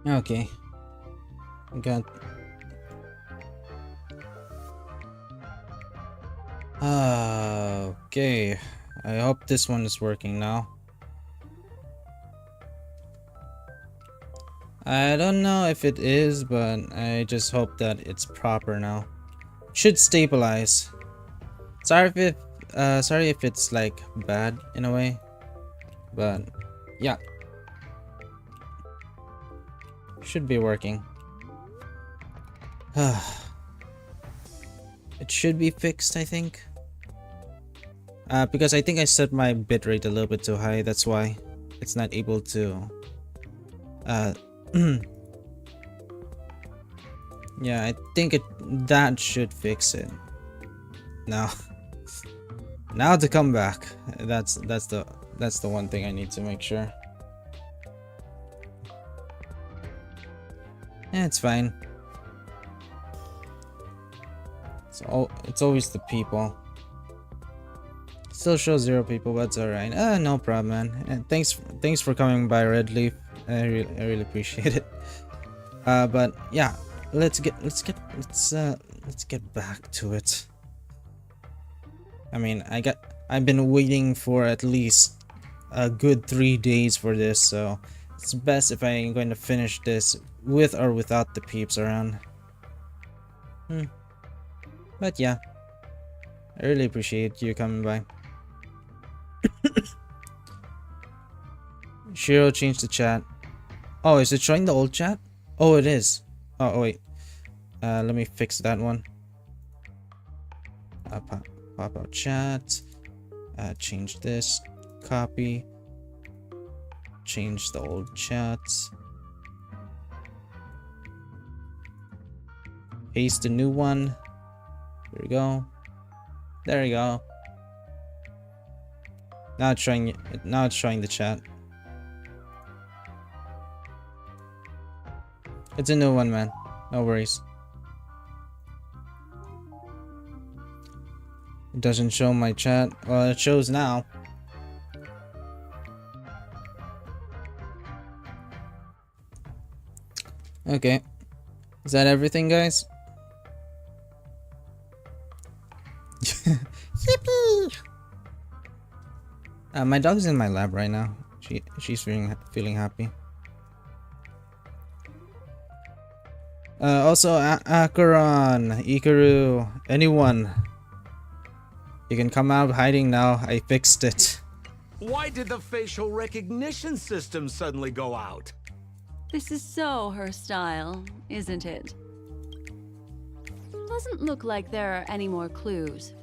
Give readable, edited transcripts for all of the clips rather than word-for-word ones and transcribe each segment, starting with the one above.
Okay. Got. Okay. I hope this one is working now. I don't know if it is, but I just hope that it's proper now. Should stabilize. Sorry if it's like bad in a way, but yeah, should be working. It should be fixed, I think. Because I think I set my bitrate a little bit too high. That's why it's not able to. Yeah, I think that should fix it. Now, now to come back. That's the one thing I need to make sure. Yeah, it's fine. It's always the people. Still shows 0 people, but it's alright. No problem, man. And thanks for coming by, Red Leaf. I really appreciate it. But yeah, let's get back to it. I mean, I've been waiting for at least a good 3 days for this, so it's best if I'm going to finish this with or without the peeps around. But yeah, I really appreciate you coming by. Shiro changed the chat. Oh, is it showing the old chat? Oh, it is. Oh wait. Let me fix that one. Pop out chat. Change this. Copy. Change the old chat. Paste the new one. There we go. There we go. Now it's showing the chat. It's a new one, man. No worries. It doesn't show my chat. Well, it shows now. Okay. Is that everything, guys? Yippee! My dog's in my lap right now. She's feeling happy. Also, Akaron, Ikaru, anyone, you can come out of hiding now. I fixed it. Why did the facial recognition system suddenly go out? This is so her style, isn't it? Doesn't look like there are any more clues.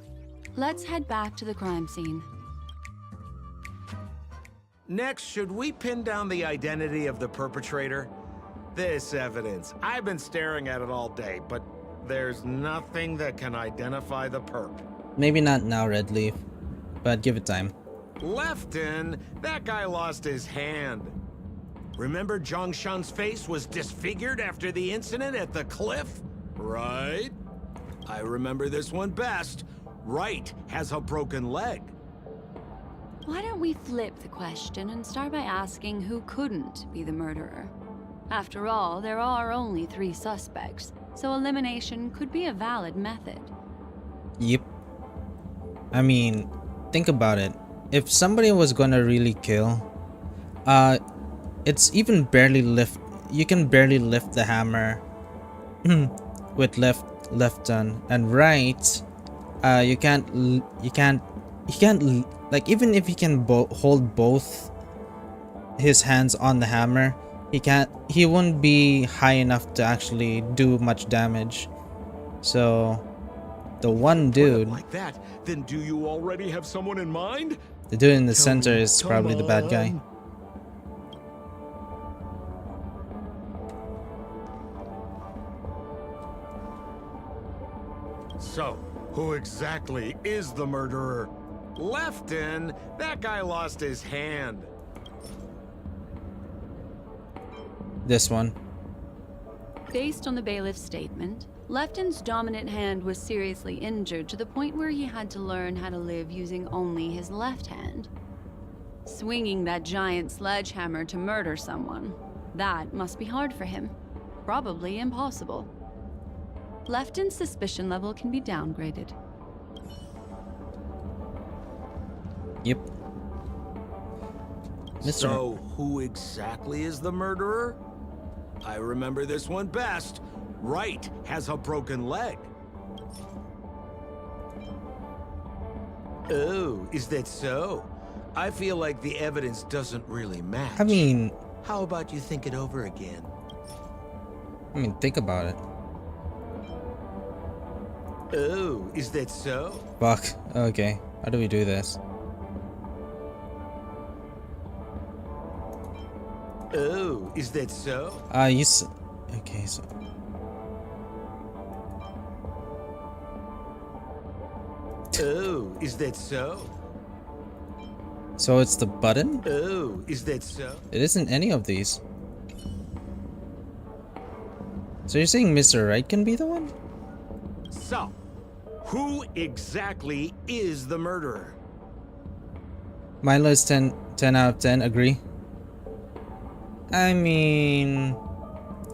Let's head back to the crime scene. Next, should we pin down the identity of the perpetrator? This evidence, I've been staring at it all day, but there's nothing that can identify the perp. Maybe not now, Red Leaf, but give it time. Lefton, that guy lost his hand. Remember Zhongshan's face was disfigured after the incident at the cliff? Right? I remember this one best. Right has a broken leg. Why don't we flip the question and start by asking who couldn't be the murderer? After all, there are only 3 suspects, so elimination could be a valid method. Yep. I mean, think about it. If somebody was gonna really kill, it's even barely lift. You can barely lift the hammer with left done, and right. You can't. Like, even if he can hold both his hands on the hammer, he won't be high enough to actually do much damage. So the one dude like that, then do you already have someone in mind? the dude in the center is probably the bad guy. So, who exactly is the murderer? Lefton, that guy lost his hand. This one. Based on the bailiff's statement, Lefton's dominant hand was seriously injured to the point where he had to learn how to live using only his left hand. Swinging that giant sledgehammer to murder someone. That must be hard for him. Probably impossible. Lefton's suspicion level can be downgraded. Yep. Mr. So, who exactly is the murderer? I remember this one best. Wright has a broken leg. Oh, is that so? I feel like the evidence doesn't really match. I mean, How about you think it over again? think about it. Oh, is that so? Fuck. Okay. How do we do this? Oh, is that so? Okay, so. Oh, is that so? So it's the button? Oh, is that so? It isn't any of these. So you're saying Mr. Wright can be the one? So, who exactly is the murderer? Milo is 10 out of 10, agree. I mean,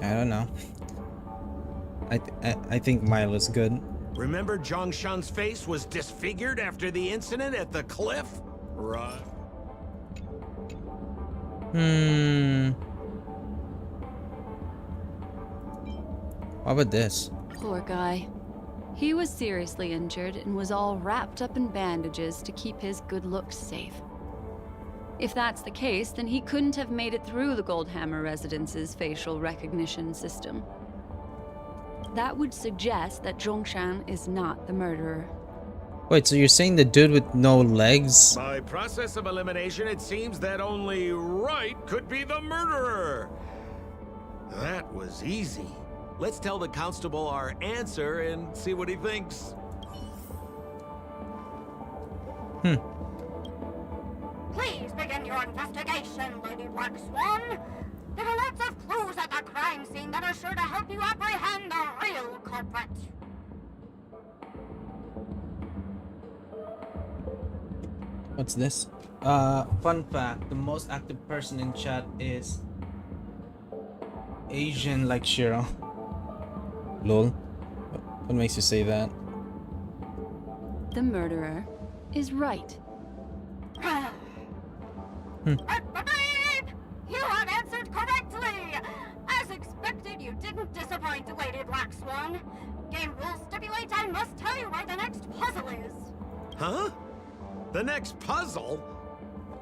I don't know. I think Milo's good. Remember Zhongshan's face was disfigured after the incident at the cliff? Right. What about this? Poor guy. He was seriously injured and was all wrapped up in bandages to keep his good looks safe. If that's the case, then he couldn't have made it through the Goldhammer Residence's facial recognition system. That would suggest that Zhongshan is not the murderer. Wait, so you're saying the dude with no legs? By process of elimination, it seems that only Wright could be the murderer. That was easy. Let's tell the constable our answer and see what he thinks. Please begin your investigation, Lady Black Swan. There are lots of clues at the crime scene that are sure to help you apprehend the real culprit. What's this? Fun fact, the most active person in chat is Asian like Shiro. Lol. What makes you say that? The murderer is Wright. Beep! You have answered correctly! As expected, you didn't disappoint, Lady Black Swan. Game rules stipulate I must tell you where the next puzzle is. Huh? The next puzzle?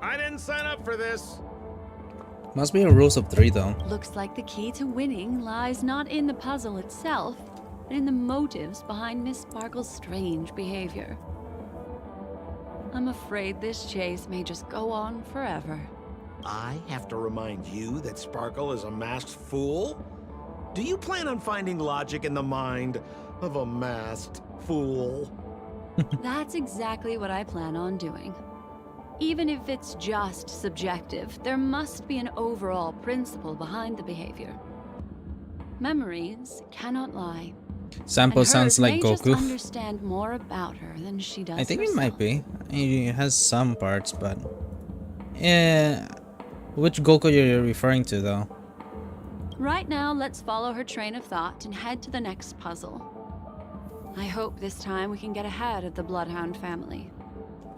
I didn't sign up for this. Must be a rules of 3 though. Looks like the key to winning lies not in the puzzle itself, but in the motives behind Miss Sparkle's strange behavior. I'm afraid this chase may just go on forever. I have to remind you that Sparkle is a masked fool? Do you plan on finding logic in the mind of a masked fool? That's exactly what I plan on doing. Even if it's just subjective, there must be an overall principle behind the behavior. Memories cannot lie. Sampo and sounds hers like may just Goku. understand more about her than she does I think it herself. might be. He has some parts, but yeah. Which Goku you're referring to though? Right now, let's follow her train of thought and head to the next puzzle. I hope this time we can get ahead of the Bloodhound family.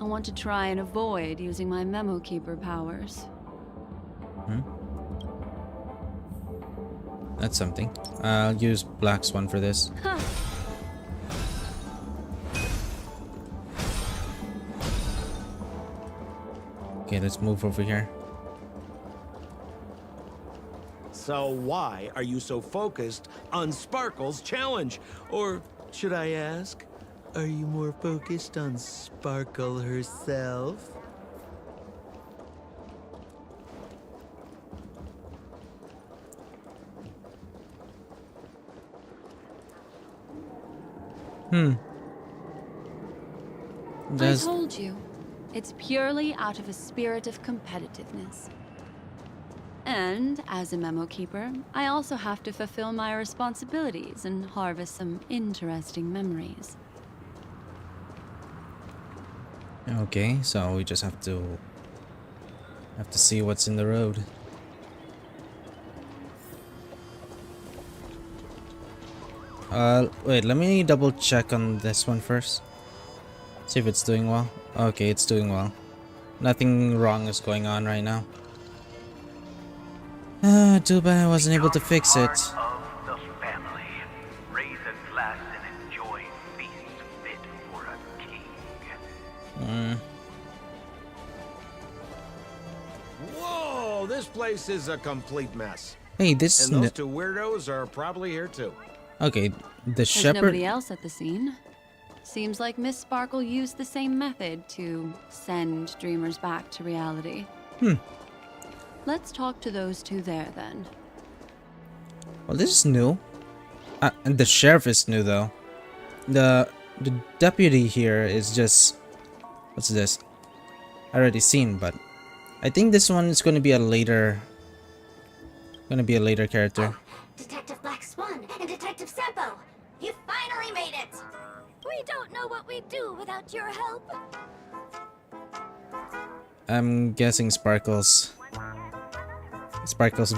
I want to try and avoid using my Memo Keeper powers. That's something. I'll use Black Swan for this. Huh. Okay, let's move over here. So why are you so focused on Sparkle's challenge? Or should I ask, are you more focused on Sparkle herself? I told you, it's purely out of a spirit of competitiveness. And as a Memo Keeper, I also have to fulfill my responsibilities and harvest some interesting memories. Okay, so we just have to see what's in the road. Wait, let me double check on this one first. See if it's doing well. Okay, it's doing well. Nothing wrong is going on right now. Too bad I wasn't able to fix it. Of the family. Raise a glass and enjoy feast fit for a king. Whoa, this place is a complete mess. Hey, this And those two weirdos are probably here too. okay. The There's shepherd. nobody else at the scene. Seems like Miss Sparkle used the same method to send dreamers back to reality. Let's talk to those two there then. Well, this is new. And the sheriff is new though. The deputy here is just, what's this? I already seen, but I think this one is going to be a later. Character. Detective Black Swan and Detective Sampo, you finally made it! We don't know what we'd do without your help. I'm guessing Sparkle's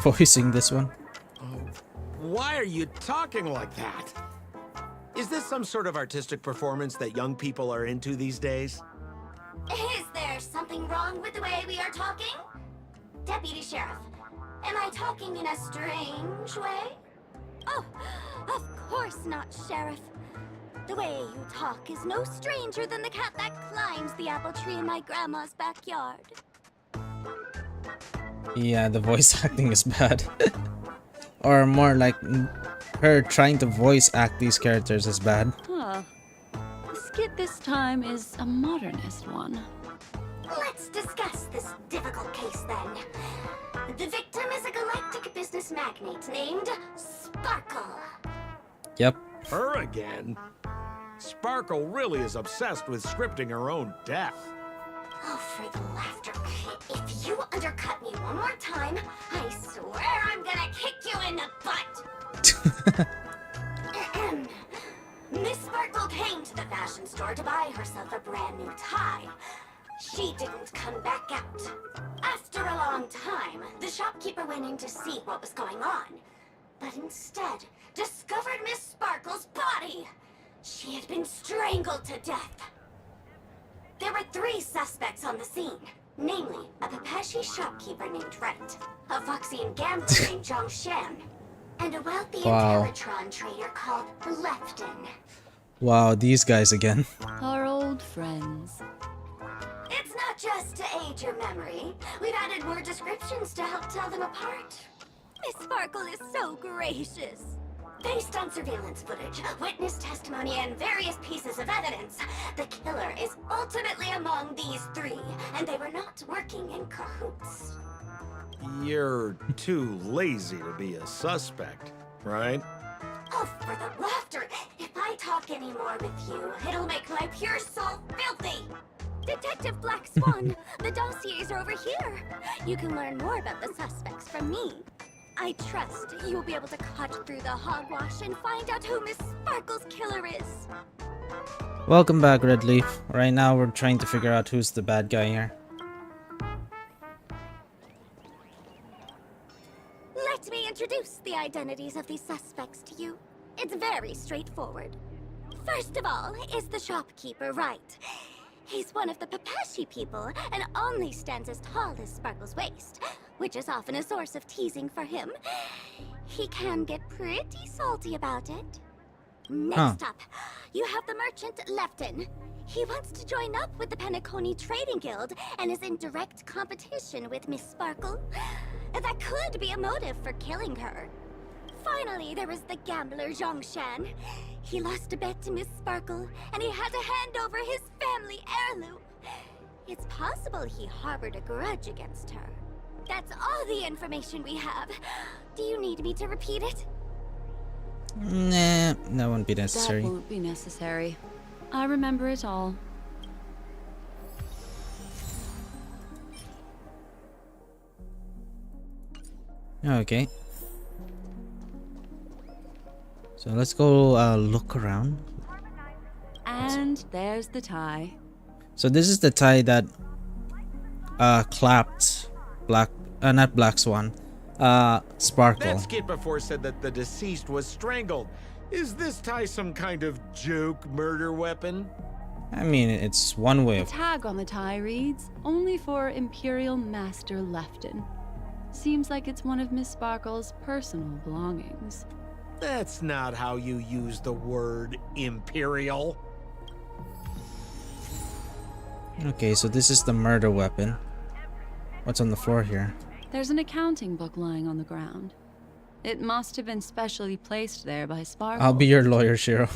voicing this one. Why are you talking like that? Is this some sort of artistic performance that young people are into these days? Is there something wrong with the way we are talking? Deputy Sheriff, am I talking in a strange way? Oh, of course not, Sheriff. The way you talk is no stranger than the cat that climbs the apple tree in my grandma's backyard. Yeah, the voice acting is bad. Or more like her trying to voice act these characters is bad. Huh. The skit this time is a modernist one. Let's discuss this difficult case then. The victim is a galactic business magnate named Sparkle. Yep. Her again? Sparkle really is obsessed with scripting her own death. Oh, for the laughter. If you undercut me one more time, I swear I'm gonna kick you in the butt. Ahem. Miss Sparkle came to the fashion store to buy herself a brand new tie. She didn't come back out. After a long time, the shopkeeper went in to see what was going on, but instead discovered Miss Sparkle's body. She had been strangled to death. There were 3 suspects on the scene, namely a Pepeshi shopkeeper named Wright, a Foxian gambler named Zhang Shan, and a wealthy Wow. Intellatron trader called Lefton. Wow, these guys again. Our old friends. It's not just to aid your memory. We've added more descriptions to help tell them apart. Miss Sparkle is so gracious. Based on surveillance footage, witness testimony, and various pieces of evidence, the killer is ultimately among these 3, and they were not working in cahoots. You're too lazy to be a suspect, right? Oh, for the laughter! If I talk any more with you, it'll make my pure soul filthy! Detective Black Swan, the dossiers are over here. You can learn more about the suspects from me. I trust you will be able to cut through the hogwash and find out who Miss Sparkle's killer is. Welcome back, Red Leaf. Right now we're trying to figure out who's the bad guy here. Let me introduce the identities of these suspects to you. It's very straightforward. First of all is the shopkeeper, Wright. He's one of the Pepeshi people and only stands as tall as Sparkle's waist, which is often a source of teasing for him. He can get pretty salty about it. Next up, you have the merchant Lefton. He wants to join up with the Penacony Trading Guild and is in direct competition with Miss Sparkle. That could be a motive for killing her. Finally, there is the gambler Zhang Shan. He lost a bet to Miss Sparkle, and he had to hand over his family heirloom. It's possible he harbored a grudge against her. That's all the information we have. Do you need me to repeat it? Nah, that won't be necessary. That won't be necessary. I remember it all. Okay. So let's go look around. And there's the tie. So this is the tie that clapped not Black Swan, Sparkle. That skit before said that the deceased was strangled. Is this tie some kind of joke murder weapon? I mean, it's one way The of... tag on the tie reads, only for Imperial Master Lefton. Seems like it's one of Miss Sparkle's personal belongings. That's not how you use the word imperial. Okay, so this is the murder weapon. What's on the floor here? There's an accounting book lying on the ground. It must have been specially placed there by Sparkle. I'll be your lawyer, Shiro.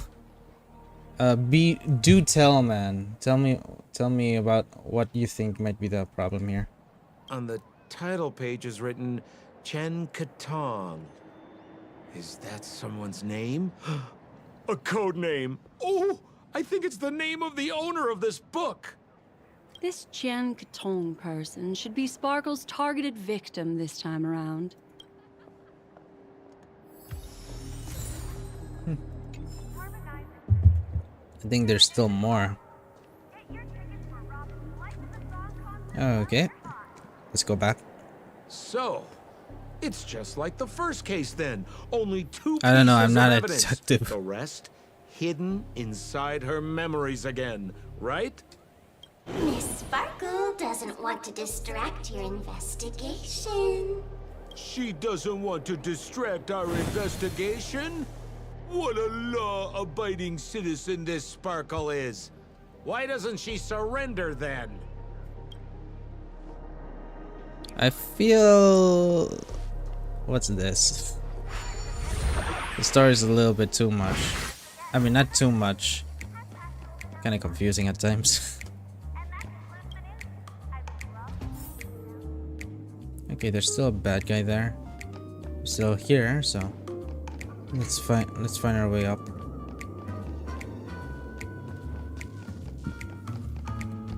Do tell, man. Tell me about what you think might be the problem here. On the title page is written Chen Katong. Is that someone's name? A code name. Oh, I think it's the name of the owner of this book. This Jian Katong person should be Sparkle's targeted victim this time around. I think there's still more. Okay. Let's go back. So, it's just like the first case then. Only two I don't know, pieces I'm not of a evidence. detective. The rest hidden inside her memories again, right? Miss Sparkle doesn't want to distract your investigation. She doesn't want to distract our investigation? What a law-abiding citizen this Sparkle is. Why doesn't she surrender then? I feel... What's this? The story is a little bit too much. I mean, not too much. Kind of confusing at times. Okay, there's still a bad guy there. Still here, so let's find our way up.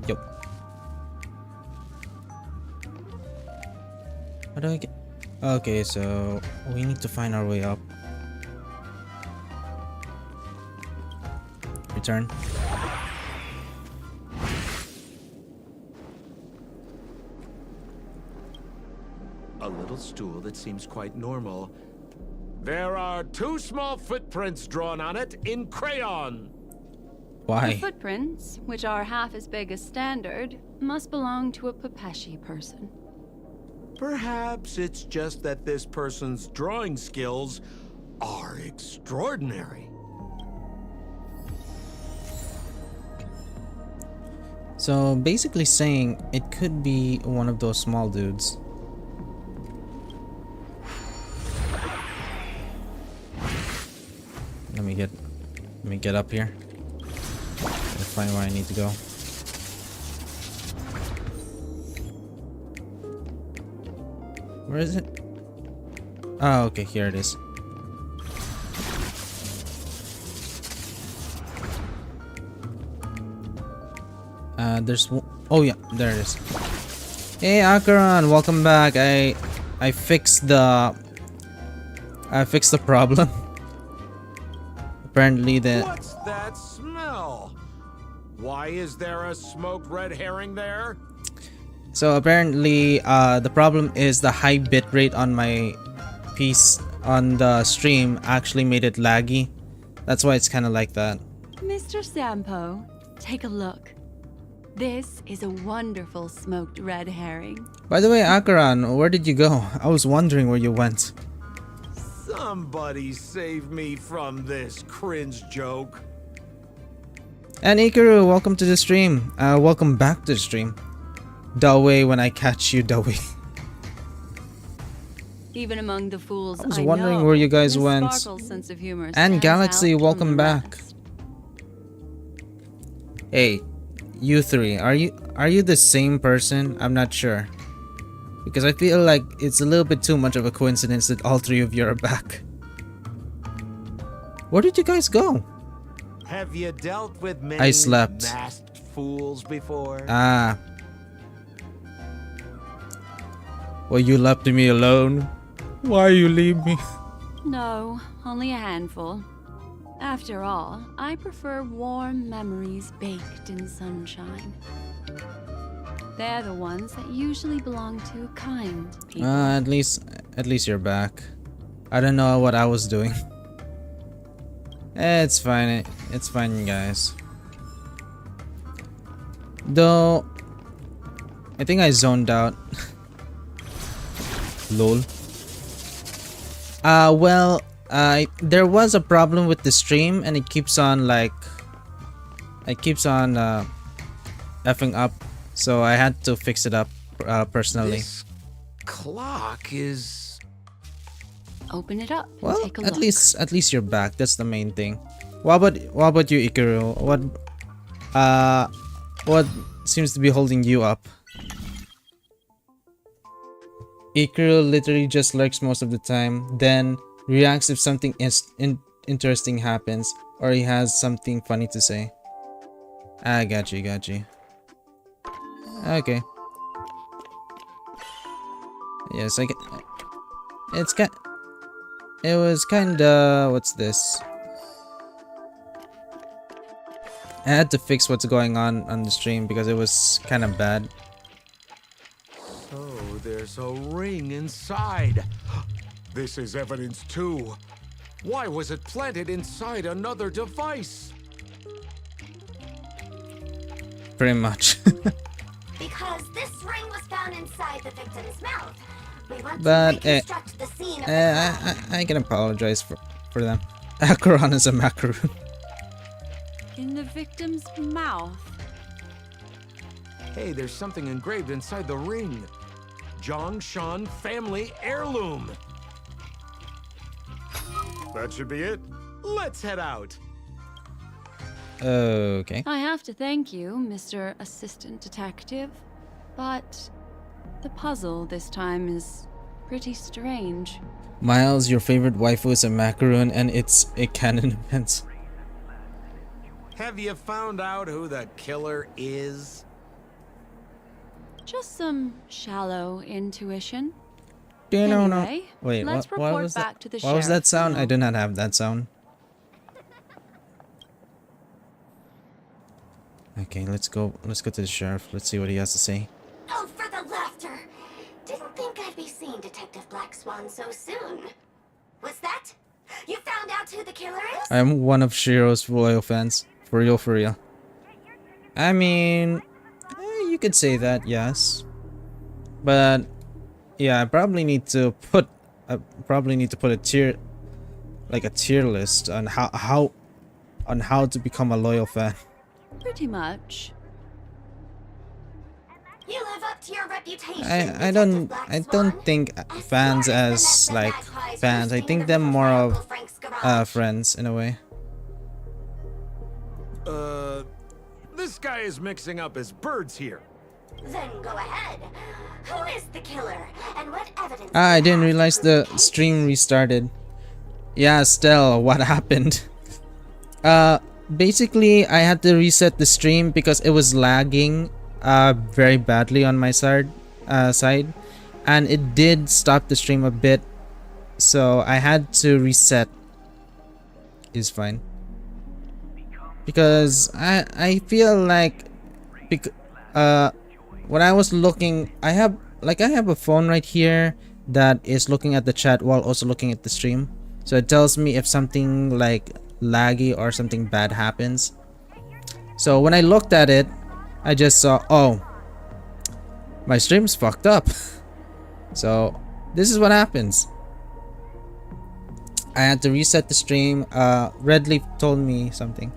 Yup. How do I get? Okay, so we need to find our way up. Return. A little stool that seems quite normal. There are 2 small footprints drawn on it in crayon. The Why? footprints, which are half as big as standard, must belong to a Pepeshi person. Perhaps it's just that this person's drawing skills are extraordinary. So basically saying it could be one of those small dudes. Let me get up here. I'll find where I need to go. Where is it? Oh, okay, here it is. Oh yeah, there it is. Hey Akaran, welcome back. I fixed the problem. Apparently What's that smell? Why is there a smoked red herring there? So apparently the problem is the high bitrate on my piece on the stream actually made it laggy. That's why it's kind of like that. Mr. Sampo, take a look. This is a wonderful smoked red herring. By the way, Akaran, where did you go? I was wondering where you went. Somebody save me from this cringe joke. And Ikaru, welcome to the stream. Welcome back to the stream. Dawe when I catch you, Dawe. Even among the fools, I was wondering where you guys Miss went. Sparkle's sense of humor And stands Galaxy, out from welcome the back. rest. Hey, you three, are you the same person? I'm not sure. Because I feel like it's a little bit too much of a coincidence that all 3 of you are back. Where did you guys go? Have you dealt with many I slept. masked fools before? Ah. Well, you left me alone. Why you leave me? No, only a handful. After all, I prefer warm memories baked in sunshine. They're the ones that usually belong to kind people. At least you're back. I don't know what I was doing. It's fine. It's fine, guys. Though, I think I zoned out. Lol. Well, there was a problem with the stream, and it keeps on effing up. So I had to fix it up personally. This clock is... Open it up and Well, take a at look. least you're back. That's the main thing. What about you, Ikaru? What seems to be holding you up? Ikaru literally just lurks most of the time, then reacts if something interesting happens or he has something funny to say. I got you. Okay. Yes, I get. It was kinda. What's this? I had to fix what's going on the stream because it was kind of bad. So there's a ring inside. This is evidence too. Why was it planted inside another device? Pretty much. Because this ring was found inside the victim's mouth. We want But, to reconstruct the scene of the crime. I can apologize for them. Acheron is a macaroon. In the victim's mouth. Hey, there's something engraved inside the ring. Zhongshan family heirloom. That should be it. Let's head out. Okay. I have to thank you, Mr. Assistant Detective, but the puzzle this time is pretty strange. Miles, your favorite waifu is a macaroon and it's a canon event. Have you found out who the killer is? Just some shallow intuition. Anyway, wait, let's what report was back that? to the What was that sheriff sound? now. I do not have that sound. Okay, let's go to the sheriff. Let's see what he has to say. Oh, for the laughter! Didn't think I'd be seeing Detective Black Swan so soon. What's that? You found out who the killer is? I'm one of Shiro's loyal fans. For real. I mean, you could say that, yes. But yeah, I probably need to put a tier, like a tier list on how to become a loyal fan. Pretty much. You live up to your reputation. I Detective Black don't Swan. think I fans swear as Vanessa like Magpie's fans. I roosting think in the them roof more my of Uncle Frank's garage. friends in a way. This guy is mixing up his birds here. Then go ahead. Who is the killer, and what evidence? Ah, I do you didn't have realize to the prove the case? stream restarted. Yeah, Stell, what happened? Basically, I had to reset the stream because it was lagging very badly on my side, and it did stop the stream a bit, so I had to reset. Is fine. Because I feel like when I was looking, I have a phone right here that is looking at the chat while also looking at the stream, so it tells me if something like laggy or something bad happens. So when I looked at it, I just saw, oh, my stream's fucked up. So this is what happens. I had to reset the stream. Redleaf told me something.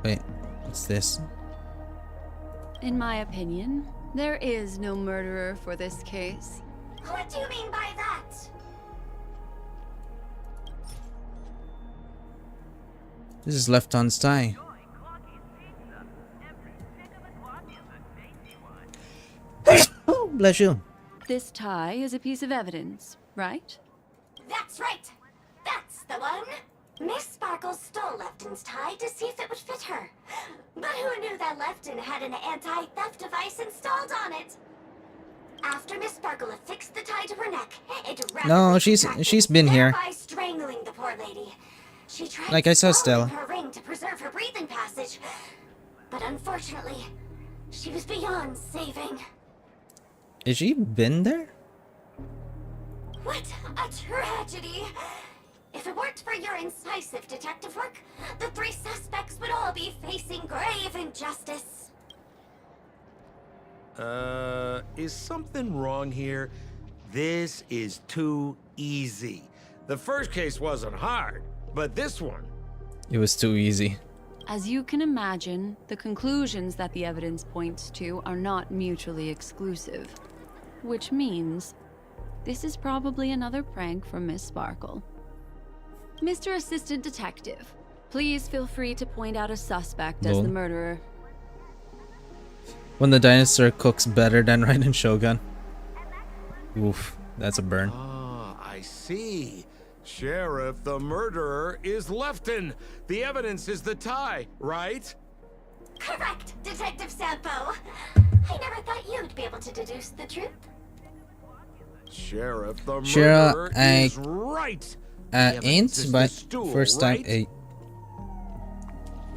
Wait, what's this? In my opinion, there is no murderer for this case. What do you mean by that? This is Lefton's tie. Oh, bless you. This tie is a piece of evidence, right? That's right. That's the one. Miss Sparkle stole Lefton's tie to see if it would fit her. But who knew that Lefton had an anti-theft device installed on it? After Miss Sparkle affixed the tie to her neck, it No, rapidly she's contracted, been here. thereby strangling the poor lady. She tried Like I saw swallowing Stella. her ring to preserve her breathing passage, but unfortunately, she was beyond saving. Is she been there? What a tragedy! If it weren't for your incisive detective work, the 3 suspects would all be facing grave injustice. Is something wrong here? This is too easy. The first case wasn't hard, but this one... It was too easy. As you can imagine, the conclusions that the evidence points to are not mutually exclusive. Which means, this is probably another prank from Miss Sparkle. Mr. Assistant Detective, please feel free to point out a suspect as Lol. the murderer. When the dinosaur cooks better than Raiden Shogun. Oof, that's a burn. Ah, I see. Sheriff, the murderer is Lefton. The evidence is the tie, right? Correct, Detective Sampo. I never thought you'd be able to deduce the truth. Sheriff, the Shira, murderer I- is right. The evidence Ain't, is but the stool, first time right? 8.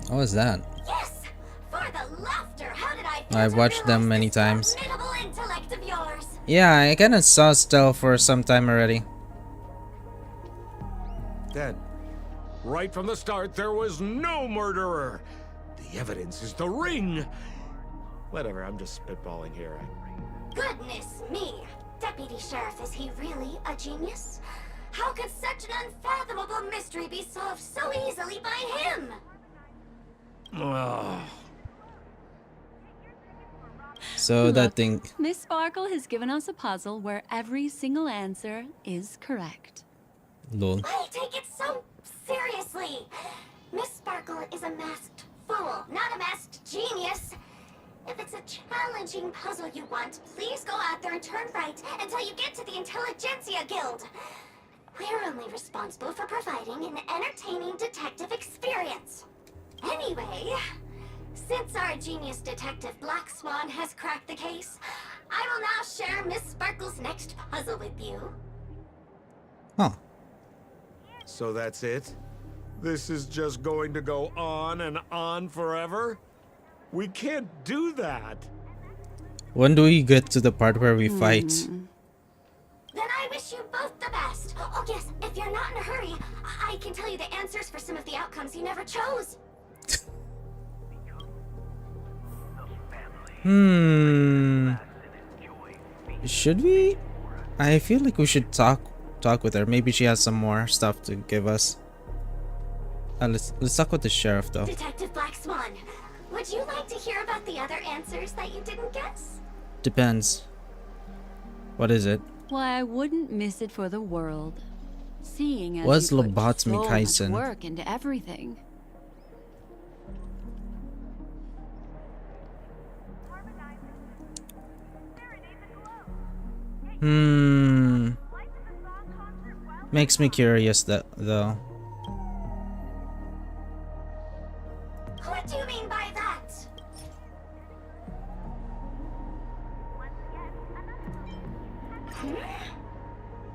What was that? Yes, for the laughter. How did I fail I've to watched them realize many this times. formidable intellect of yours? Yeah, I kinda saw Stell for some time already. Then, right from the start, there was no murderer. The evidence is the ring. Whatever, I'm just spitballing here. Goodness me! Deputy Sheriff, is he really a genius? How could such an unfathomable mystery be solved so easily by him? Ugh. So Look, that thing. Miss Sparkle has given us a puzzle where every single answer is correct. Lol. Why take it so seriously? Miss Sparkle is a masked fool, not a masked genius. If it's a challenging puzzle you want, please go out there and turn right until you get to the Intelligentsia Guild. We're only responsible for providing an entertaining detective experience. Anyway, since our genius detective Black Swan has cracked the case, I will now share Miss Sparkle's next puzzle with you. Huh. So that's it? This is just going to go on and on forever? We can't do that. When do we get to the part where we fight? Then I wish you both the best. Oh yes, if you're not in a hurry, I can tell you the answers for some of the outcomes you never chose. Should we? I feel like we should talk with her. Maybe she has some more stuff to give us. Let's talk with the sheriff though. Detective Black Swan, would you like to hear about the other answers that you didn't guess? Depends. What is it? Why, I wouldn't miss it for the world. Seeing as What's you put lobotomy, so much Kaisen? work into everything. Makes me curious that though. What do you mean by that?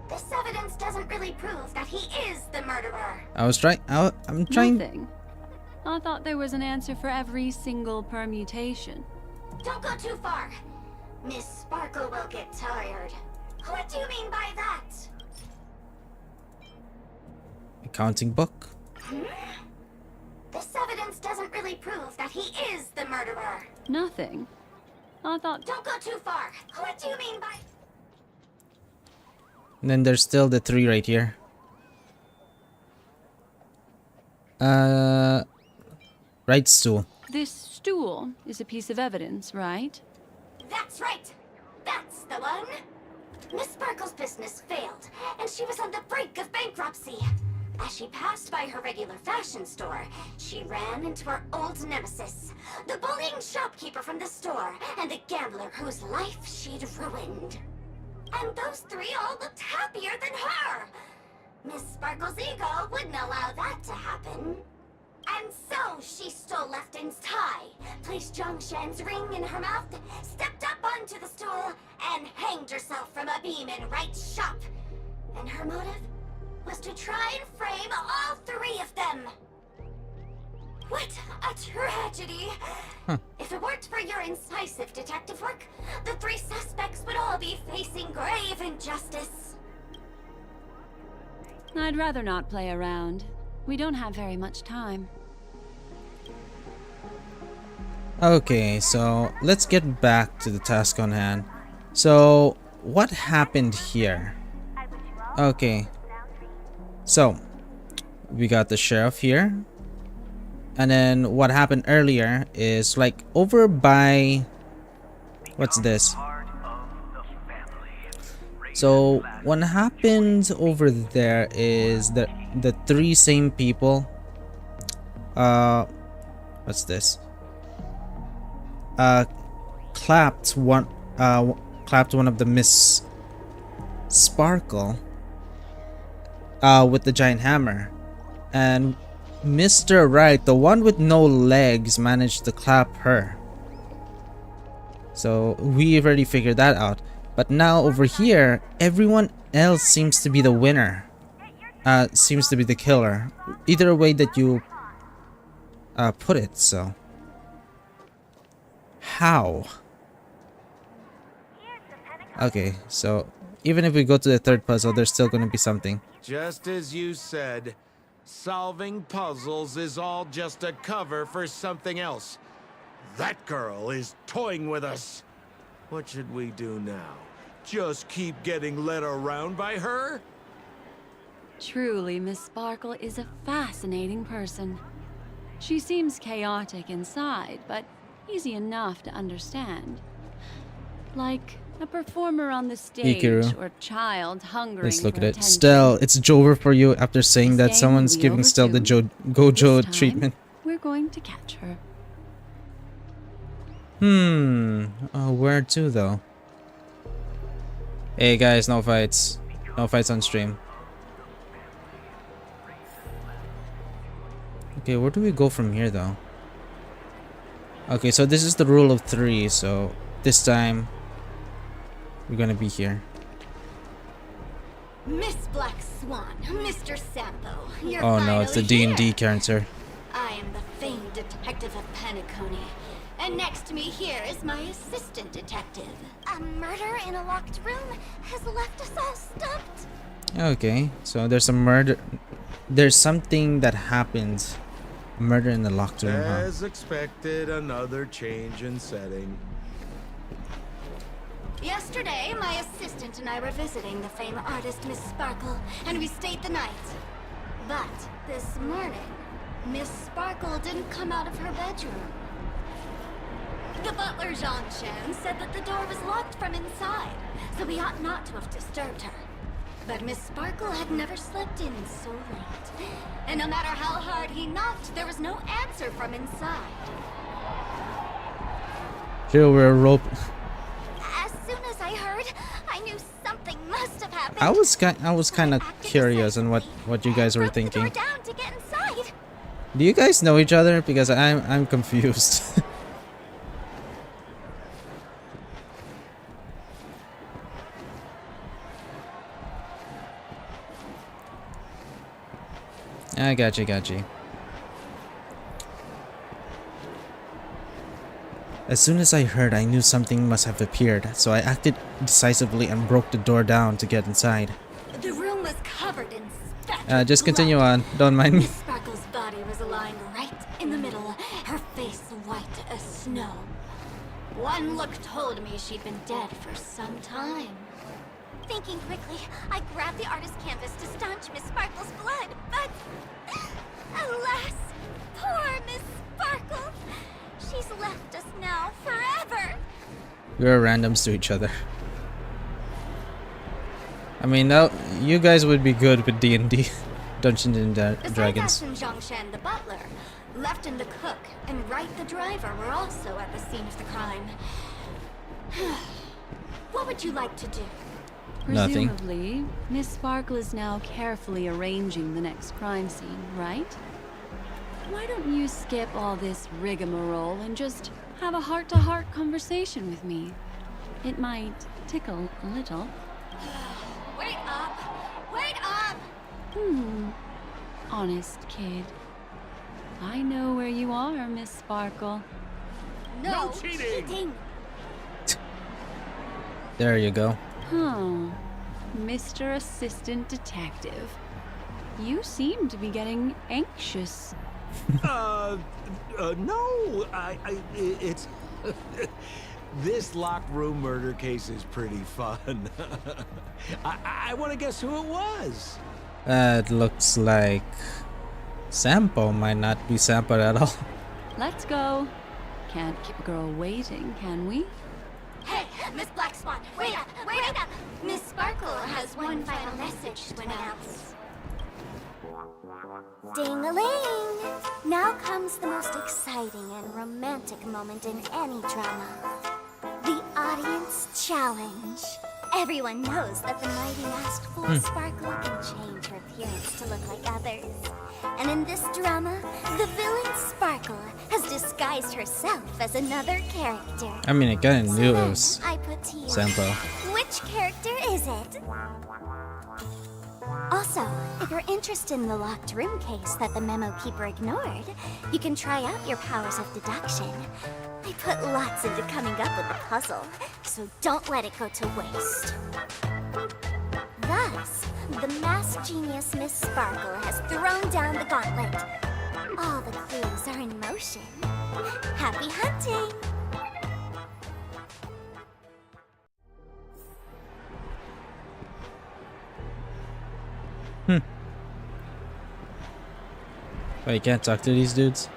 This evidence doesn't really prove that he is the murderer. I'm trying. Nothing. I thought there was an answer for every single permutation. Don't go too far. Miss Sparkle will get tired. What do you mean by that? Accounting book. This evidence doesn't really prove that he is the murderer. Nothing. I thought... Don't go too far. What do you mean by... And then there's still the 3 right here. Right stool. This stool is a piece of evidence, right? That's right. That's the one. Miss Sparkle's business failed, and she was on the brink of bankruptcy. As she passed by her regular fashion store, she ran into her old nemesis, the bullying shopkeeper from the store, and the gambler whose life she'd ruined. And those 3 all looked happier than her. Miss Sparkle's ego wouldn't allow that to happen. And so she stole Lefton's tie, placed Zhongshan's ring in her mouth, stepped up onto the stool, and hanged herself from a beam in Wright's shop. And her motive was to try and frame all 3 of them. What a tragedy! If it weren't for your incisive detective work, the 3 suspects would all be facing grave injustice. I'd rather not play around. We don't have very much time. Okay, so let's get back to the task on hand. So, what happened here? Okay, so we got the sheriff here, and then what happened earlier is like over by what's this? So what happened over there is that the three same people. What's this? Clapped one of the Miss Sparkle with the giant hammer, and Mr. Right, the one with no legs, managed to clap her. So we've already figured that out. But now over here, everyone else seems to be the winner. Seems to be the killer. Either way that you put it, so. How? Okay, so even if we go to the third puzzle, there's still gonna be something. Just as you said, solving puzzles is all just a cover for something else. That girl is toying with us. What should we do now? Just keep getting led around by her? Truly, Miss Sparkle is a fascinating person. She seems chaotic inside, but easy enough to understand. Like a performer on the stage Hikaru. or child hungering Let's look for at it. attention. Stell, it's over for you after saying This that game someone's will be giving over Stell the soon. Gojo This time, treatment. We're going to catch her. Where to though? Hey guys, no fights. No fights on stream. Okay, where do we go from here though? Okay, so this is the rule of 3, so this time we're gonna be here. Miss Black Swan, Mr. Sampo, you're Oh no, it's the finally D&D here. character. I am the famed detective of Penacony. And next to me here is my assistant detective. A murder in a locked room has left us all stumped. Okay, so there's a murder. There's something that happens. Murder in the locked room, huh? As expected, another change in setting. Yesterday, my assistant and I were visiting the famed artist Miss Sparkle, and we stayed the night. But this morning, Miss Sparkle didn't come out of her bedroom. The butler, Jean-Chen, said that the door was locked from inside, so we ought not to have disturbed her. But Miss Sparkle had never slept in so late. And no matter how hard he knocked, there was no answer from inside. Here we're rope. As soon as I heard, I knew something must have happened. I was kind of curious on what you guys were Broke the door thinking. down to get inside. Do you guys know each other? Because I'm confused. I got you. As soon as I heard, I knew something must have appeared, so I acted decisively and broke the door down to get inside. The room was covered in spattered Just continue blood. on. Don't mind me. Miss Sparkle's body was lying right in the middle, her face white as snow. One look told me she'd been dead for some time. Thinking quickly, I grabbed the artist's canvas to staunch Miss Sparkle's blood, but alas, poor Miss Sparkle. She's left us now forever. We're randoms to each other. I mean, now you guys would be good with D&D, Dungeons and Dragons. Besides us and Zhongshan the butler, Lefton the cook, and Wright the driver were also at the scene of the crime. What would you like to do? Nothing. Presumably, Miss Sparkle is now carefully arranging the next crime scene, right? Why don't you skip all this rigmarole and just have a heart-to-heart conversation with me? It might tickle a little. Wait up! Wait up! Honest kid. I know where you are, Miss Sparkle. No, cheating. There you go. Huh. Mr. Assistant Detective. You seem to be getting anxious. No, it's... This locked room murder case is pretty fun. I want to guess who it was. It looks like Sampo might not be Sampo at all. Let's go. Can't keep a girl waiting, can we? Hey, Miss Black Swan, wait up, wait up! Miss Sparkle has one final message to announce. Ding-a-ling! Now comes the most exciting and romantic moment in any drama. The audience challenge. Everyone knows that the mighty masked fool Sparkle can change her appearance to look like others. And in this drama, the villain Sparkle has disguised herself as another character. I mean, I kinda knew it was I put to you, Sampo. which character is it? Also, if you're interested in the locked room case that the memo keeper ignored, you can try out your powers of deduction. I put lots into coming up with the puzzle, so don't let it go to waste. Thus, the masked genius Miss Sparkle has thrown down the gauntlet. All the clues are in motion. Happy hunting! Wait, you can't talk to these dudes?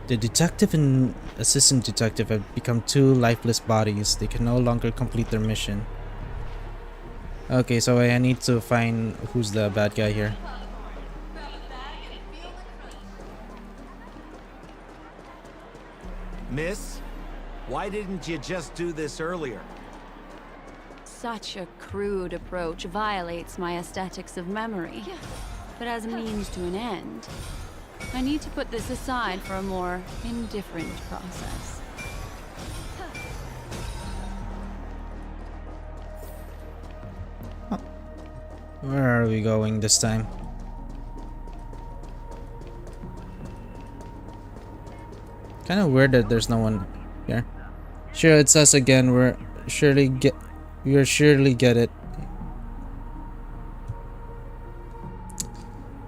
The detective and assistant detective have become two lifeless bodies. They can no longer complete their mission. Okay, so I need to find who's the bad guy here. Miss, why didn't you just do this earlier? Such a crude approach violates my aesthetics of memory. But as a means to an end, I need to put this aside for a more indifferent process. Where are we going this time? Kind of weird that there's no one here. Sure, it's us again. We'll surely get it.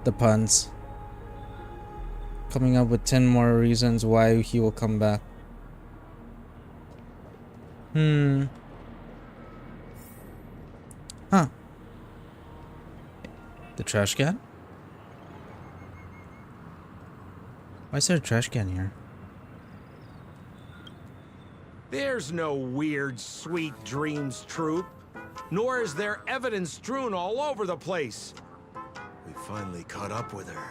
The puns. Coming up with 10 more reasons why he will come back. Huh. The trash can? Why is there a trash can here? There's no weird, sweet dreams troupe. Nor is there evidence strewn all over the place. We finally caught up with her.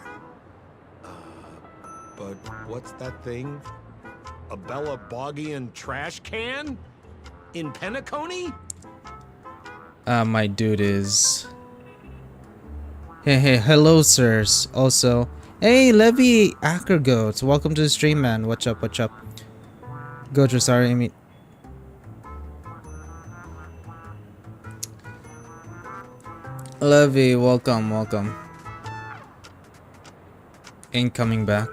But what's that thing? A Bella Boggian trash can? In Penacony? My dude is... Hey, hello, sirs. Also, hey, Levy Ackergoats. Welcome to the stream, man. What's up? Gojo, sorry, I mean... Levy, welcome. Ain't coming back.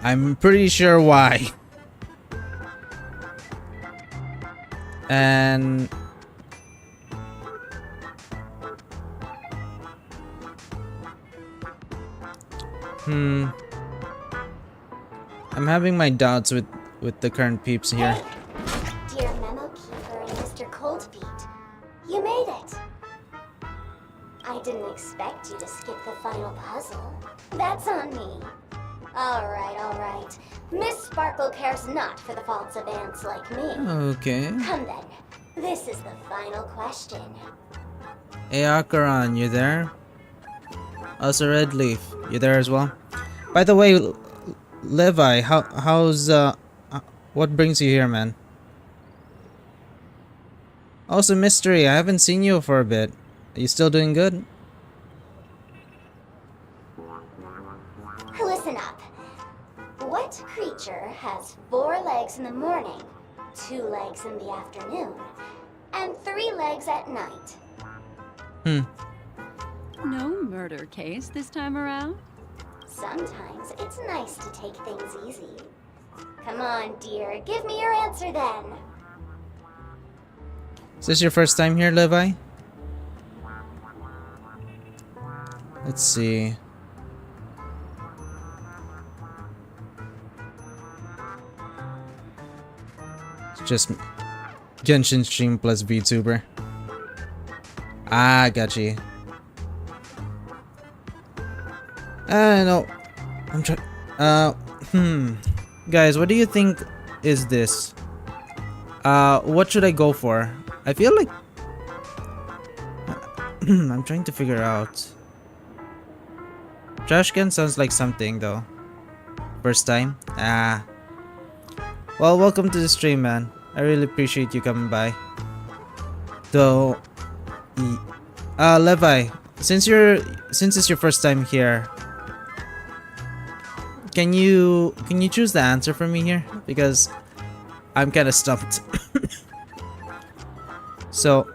I'm pretty sure why. And... I'm having my doubts with the current peeps here. Dear Memo Keeper and Mr. Coldfeet, you made it. I didn't expect you to skip the final puzzle. That's on me. All right. Miss Sparkle cares not for the faults of ants like me. Okay. Come then. This is the final question. Hey, Akaran, you there? Also, Red Leaf, you there as well? By the way, Levi, how's what brings you here, man? Also, Mystery, I haven't seen you for a bit. Are you still doing good? Listen up. What creature has 4 legs in the morning, 2 legs in the afternoon, and 3 legs at night? No murder case this time around? Sometimes it's nice to take things easy. Come on, dear. Give me your answer then. Is this your first time here, Levi? Let's see. It's just Genshin stream plus VTuber. Ah, gotcha. No. I'm trying. Guys, what do you think is this? What should I go for? I feel like I'm trying to figure out. Trash can sounds like something though. First time? Ah. Well, welcome to the stream, man. I really appreciate you coming by. Though, Levi, since it's your first time here, can you choose the answer for me here? Because I'm kind of stumped. So,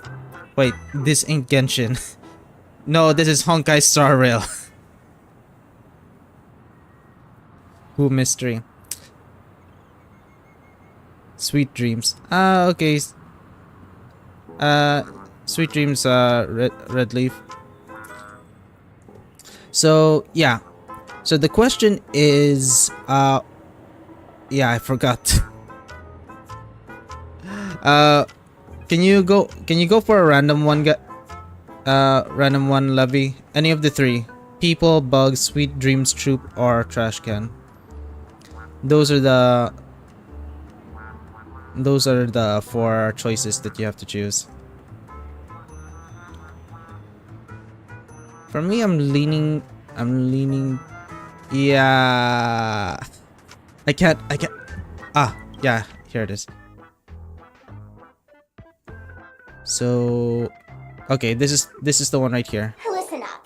wait, this ain't Genshin. No, this is Honkai Star Rail. Who mystery? Sweet dreams. Okay. Sweet dreams. Red leaf. So yeah. So the question is. Yeah, I forgot. Can you go for a random one? Random one, Levy. Any of the three: people, bugs, sweet dreams, troop, or trash can. Those are the 4 choices that you have to choose. For me, I'm leaning. Yeah. I can't. Ah, yeah. Here it is. So, okay, this is the one right here. Listen up.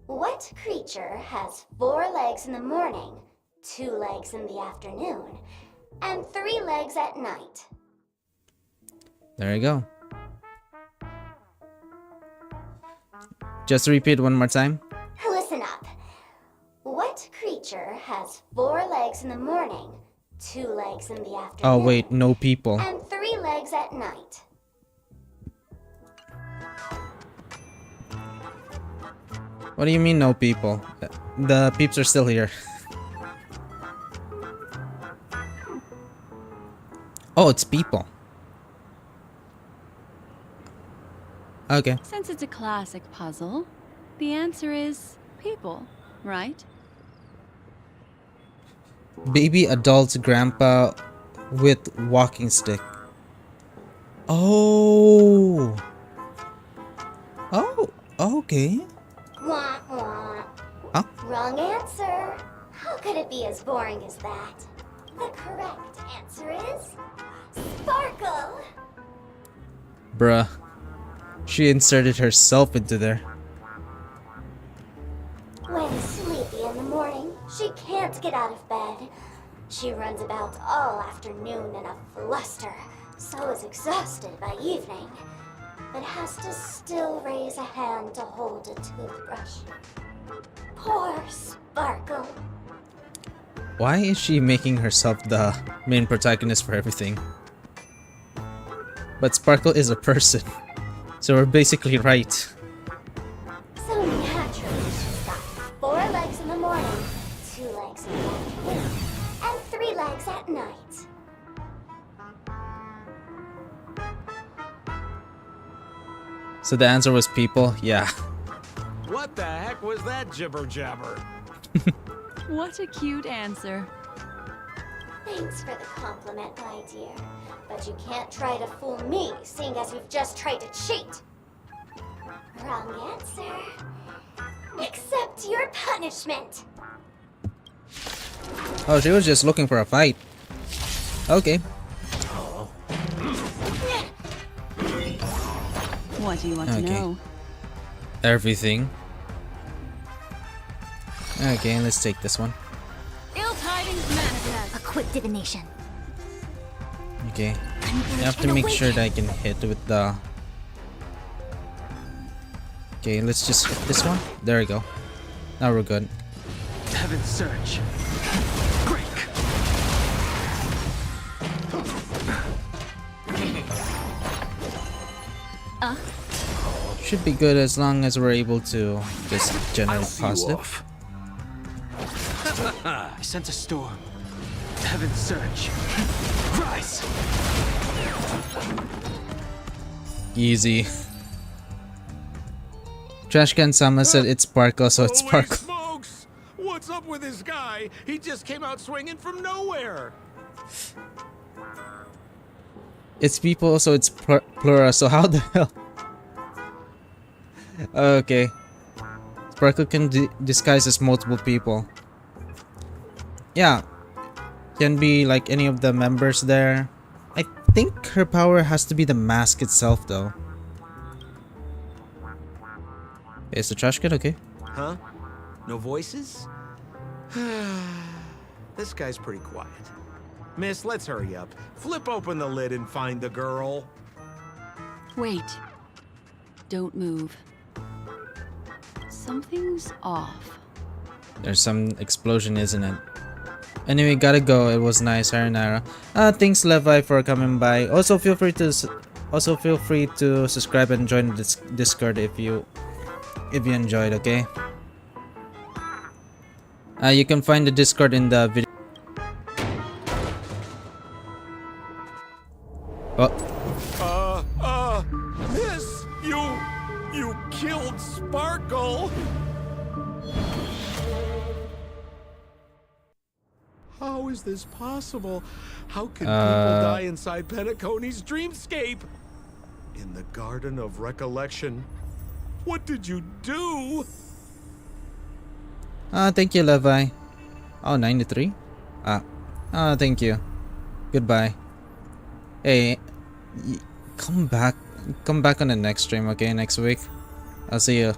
What creature has 4 legs in the morning, 2 legs in the afternoon, and 3 legs at night? There you go. Just repeat one more time. Listen up. What creature has 4 legs in the morning, 2 legs in the afternoon? Oh wait, no people. And 3 legs at night. What do you mean no people? The peeps are still here. Oh, it's people. Okay. Since it's a classic puzzle, the answer is people, right? Baby adult grandpa with walking stick. Oh. Oh, okay. Wah, wah. Huh? Wrong answer. How could it be as boring as that? The correct answer is Sparkle. Bruh. She inserted herself into there. When sleepy in the morning, she can't get out of bed. She runs about all afternoon in a fluster, so is exhausted by evening, but has to still raise a hand to hold a toothbrush. Poor Sparkle. Why is she making herself the main protagonist for everything? But Sparkle is a person, so we're basically right. So naturally, she's got 4 legs in the morning, 2 legs in the afternoon, and 3 legs at night. So the answer was people? Yeah. What the heck was that jibber jabber? What a cute answer. Thanks for the compliment, my dear. But you can't try to fool me, seeing as you've just tried to cheat. Wrong answer. Accept your punishment. Oh, she was just looking for a fight. Okay. What do you want to Okay. know? Everything. Okay, let's take this one. Ill tidings manifest. A quick divination. Okay. You have to make sure that I can hit with the... Okay, let's just hit this one. There we go. Now we're good. Heaven's Surge. Break. Should be good as long as we're able to just generate positive. I sense a storm. Heaven surge. Rise! Easy. Trashcan Sama said it's Sparkle, so it's Holy Sparkle. smokes! What's up with this guy? He just came out swinging from nowhere. It's people, so it's plural, so how the hell? Okay. Sparkle can disguise as multiple people. Yeah. Can be like any of the members there. I think her power has to be the mask itself, though. Is the trash can okay? Huh? No voices? This guy's pretty quiet. Miss, let's hurry up. Flip open the lid and find the girl. Wait. Don't move. Something's off. There's some explosion, isn't it? Anyway, gotta go. It was nice, Harinara. Thanks Levi for coming by. Also feel free to subscribe and join this Discord if you enjoyed, okay? You can find the Discord in the video. Miss, you killed Sparkle. How is this possible? How can people die inside Penacony's dreamscape? In the Garden of Recollection. What did you do? Thank you, Levi. Oh, 93? Thank you. Goodbye. Hey, come back on the next stream, okay? Next week. I'll see you.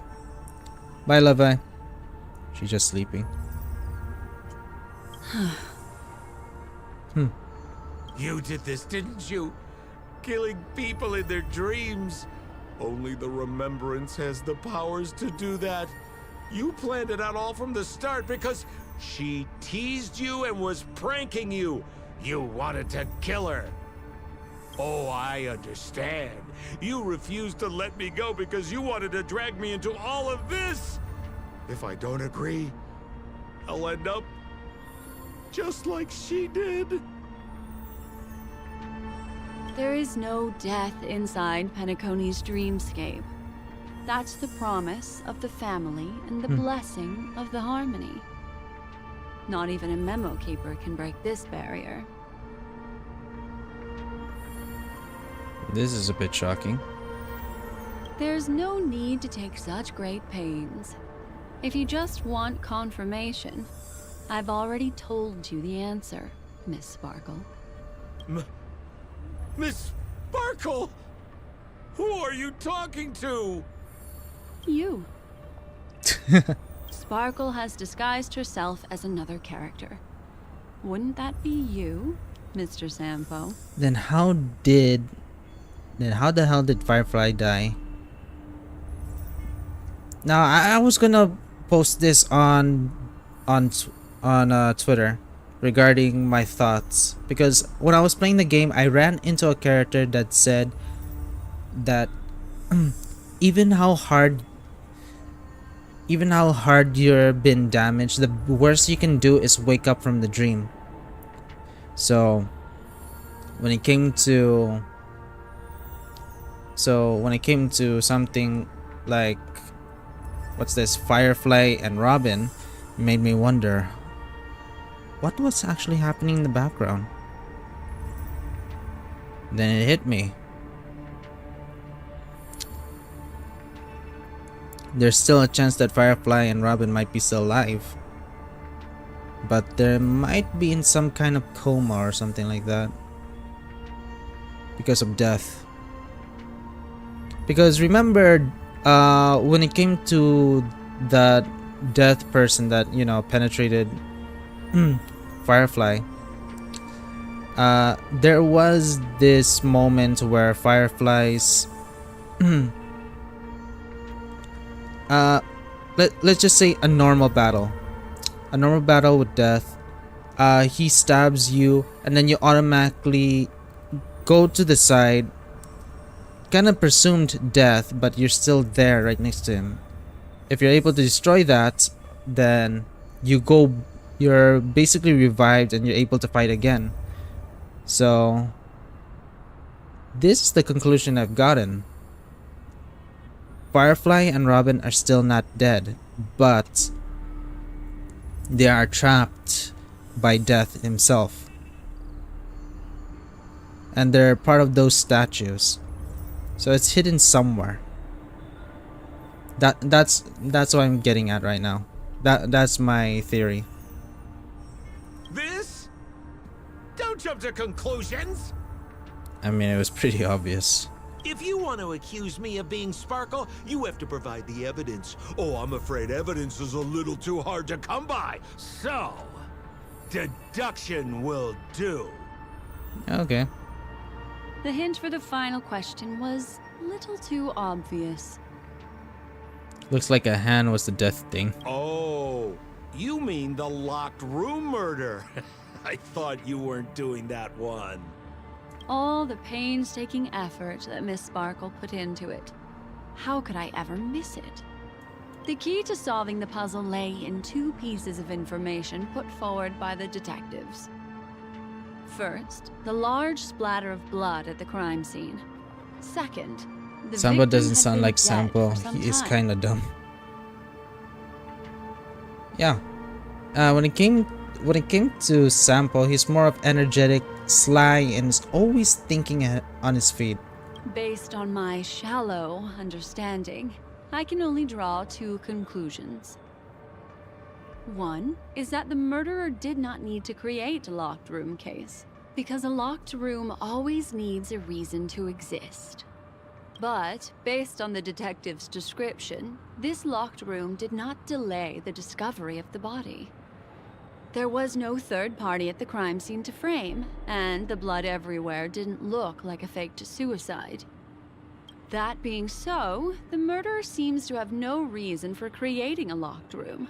Bye, Levi. She's just sleeping. You did this, didn't you? Killing people in their dreams. Only the Remembrance has the powers to do that. You planned it out all from the start because she teased you and was pranking you. You wanted to kill her. Oh, I understand. You refused to let me go because you wanted to drag me into all of this. If I don't agree, I'll end up just like she did. There is no death inside Penacony's dreamscape. That's the promise of the family and the blessing of the harmony. Not even a memo keeper can break this barrier. This is a bit shocking. There's no need to take such great pains. If you just want confirmation, I've already told you the answer, Miss Sparkle. Miss Sparkle! Who are you talking to? You. Sparkle has disguised herself as another character. Wouldn't that be you, Mr. Sampo? Then how the hell did Firefly die? Now I was gonna post this on Twitter regarding my thoughts, because when I was playing the game I ran into a character that said that even how hard you've been damaged, the worst you can do is wake up from the dream. So when it came to something like, what's this, Firefly and Robin, made me wonder what was actually happening in the background. Then it hit me. There's still a chance that Firefly and Robin might be still alive, but there might be in some kind of coma or something like that because of death. Because remember, when it came to that death person that, you know, penetrated Firefly, there was this moment where Firefly's let's just say a normal battle with death, he stabs you and then you automatically go to the side, kind of presumed death, but you're still there right next to him. If you're able to destroy that, then you're basically revived and you're able to fight again. So this is the conclusion I've gotten. Firefly and Robin are still not dead, but they are trapped by Death himself. And they're part of those statues. So it's hidden somewhere. That's what I'm getting at right now. That's my theory. This? Don't jump to conclusions! I mean, it was pretty obvious. If you want to accuse me of being Sparkle, you have to provide the evidence. Oh, I'm afraid evidence is a little too hard to come by. So, deduction will do. Okay. The hint for the final question was a little too obvious. Looks like a hand was the death thing. Oh, you mean the locked room murder. I thought you weren't doing that one. All the painstaking effort that Miss Sparkle put into it. How could I ever miss it? The key to solving the puzzle lay in two pieces of information put forward by the detectives. First, the large splatter of blood at the crime scene. Second, the Sambo victim doesn't had sound been like dead Sambo. for some He is time. kind of dumb. Yeah. When it came to Sampo, he's more of energetic, sly, and is always thinking on his feet. Based on my shallow understanding, I can only draw two conclusions. One is that the murderer did not need to create a locked room case, because a locked room always needs a reason to exist. But, based on the detective's description, this locked room did not delay the discovery of the body. There was no third party at the crime scene to frame, and the blood everywhere didn't look like a faked suicide. That being so, the murderer seems to have no reason for creating a locked room.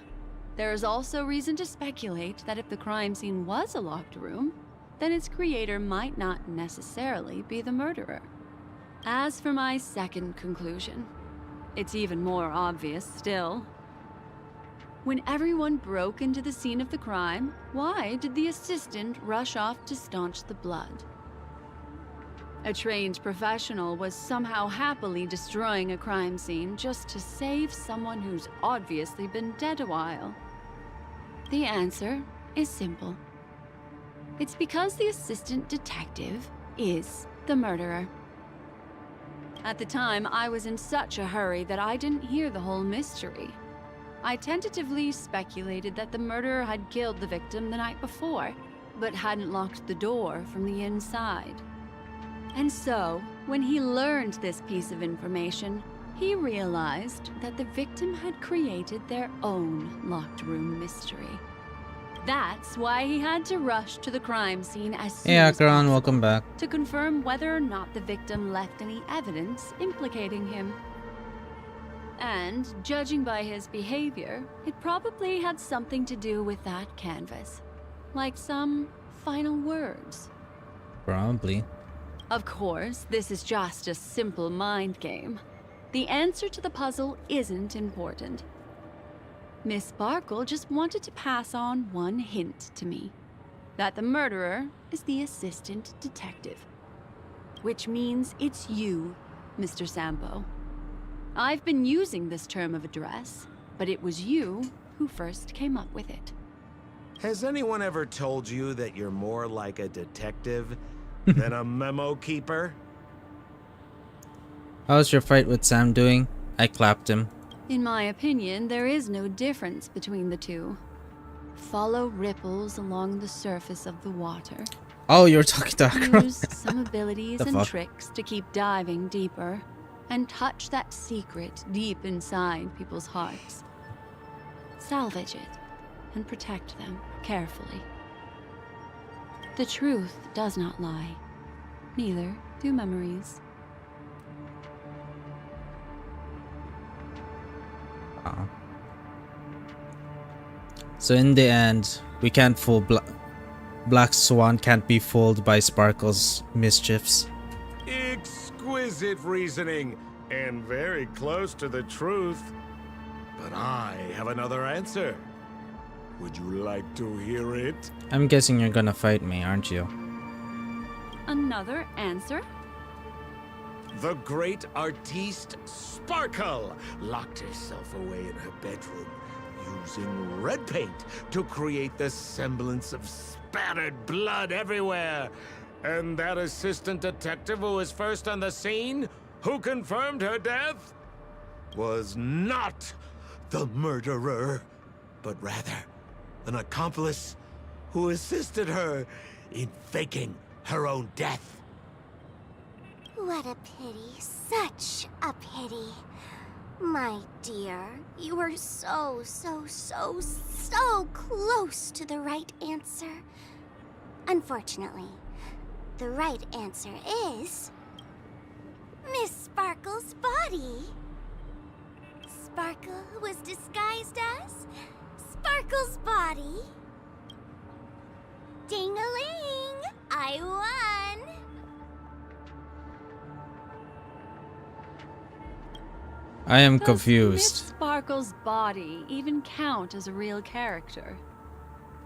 There is also reason to speculate that if the crime scene was a locked room, then its creator might not necessarily be the murderer. As for my second conclusion, it's even more obvious still. When everyone broke into the scene of the crime, why did the assistant rush off to staunch the blood? A trained professional was somehow happily destroying a crime scene just to save someone who's obviously been dead a while. The answer is simple. It's because the assistant detective is the murderer. At the time, I was in such a hurry that I didn't hear the whole mystery. I tentatively speculated that the murderer had killed the victim the night before, but hadn't locked the door from the inside. And so, when he learned this piece of information, he realized that the victim had created their own locked room mystery. That's why he had to rush to the crime scene as soon Hey as Akron, possible welcome back. to confirm whether or not the victim left any evidence implicating him. And, judging by his behavior, it probably had something to do with that canvas. Like some final words. Probably. Of course, this is just a simple mind game. The answer to the puzzle isn't important. Miss Sparkle just wanted to pass on one hint to me. That the murderer is the assistant detective. Which means it's you, Mr. Sampo. I've been using this term of address, but it was you who first came up with it. Has anyone ever told you that you're more like a detective than a memo keeper? How's your fight with Sam doing? I clapped him. In my opinion, there is no difference between the two. Follow ripples along the surface of the water. Oh, you're talking to Akron. Use some abilities The and fuck? tricks to keep diving deeper, and touch that secret deep inside people's hearts. Salvage it, and protect them carefully. The truth does not lie. Neither do memories. Wow. So in the end, we can't fool Black Swan can't be fooled by Sparkle's mischiefs. Exquisite. exquisite reasoning and very close to the truth. But I have another answer. Would you like to hear it? I'm guessing you're gonna fight me, aren't you? Another answer? The great artiste Sparkle locked herself away in her bedroom using red paint to create the semblance of spattered blood everywhere. And that assistant detective who was first on the scene, who confirmed her death, was not the murderer, but rather an accomplice who assisted her in faking her own death. What a pity. Such a pity. My dear, you were so close to the right answer. Unfortunately, the right answer is Miss Sparkle's body. Sparkle was disguised as Sparkle's body. Ding-a-ling! I won! I am Does Miss confused. Sparkle's body even count as a real character?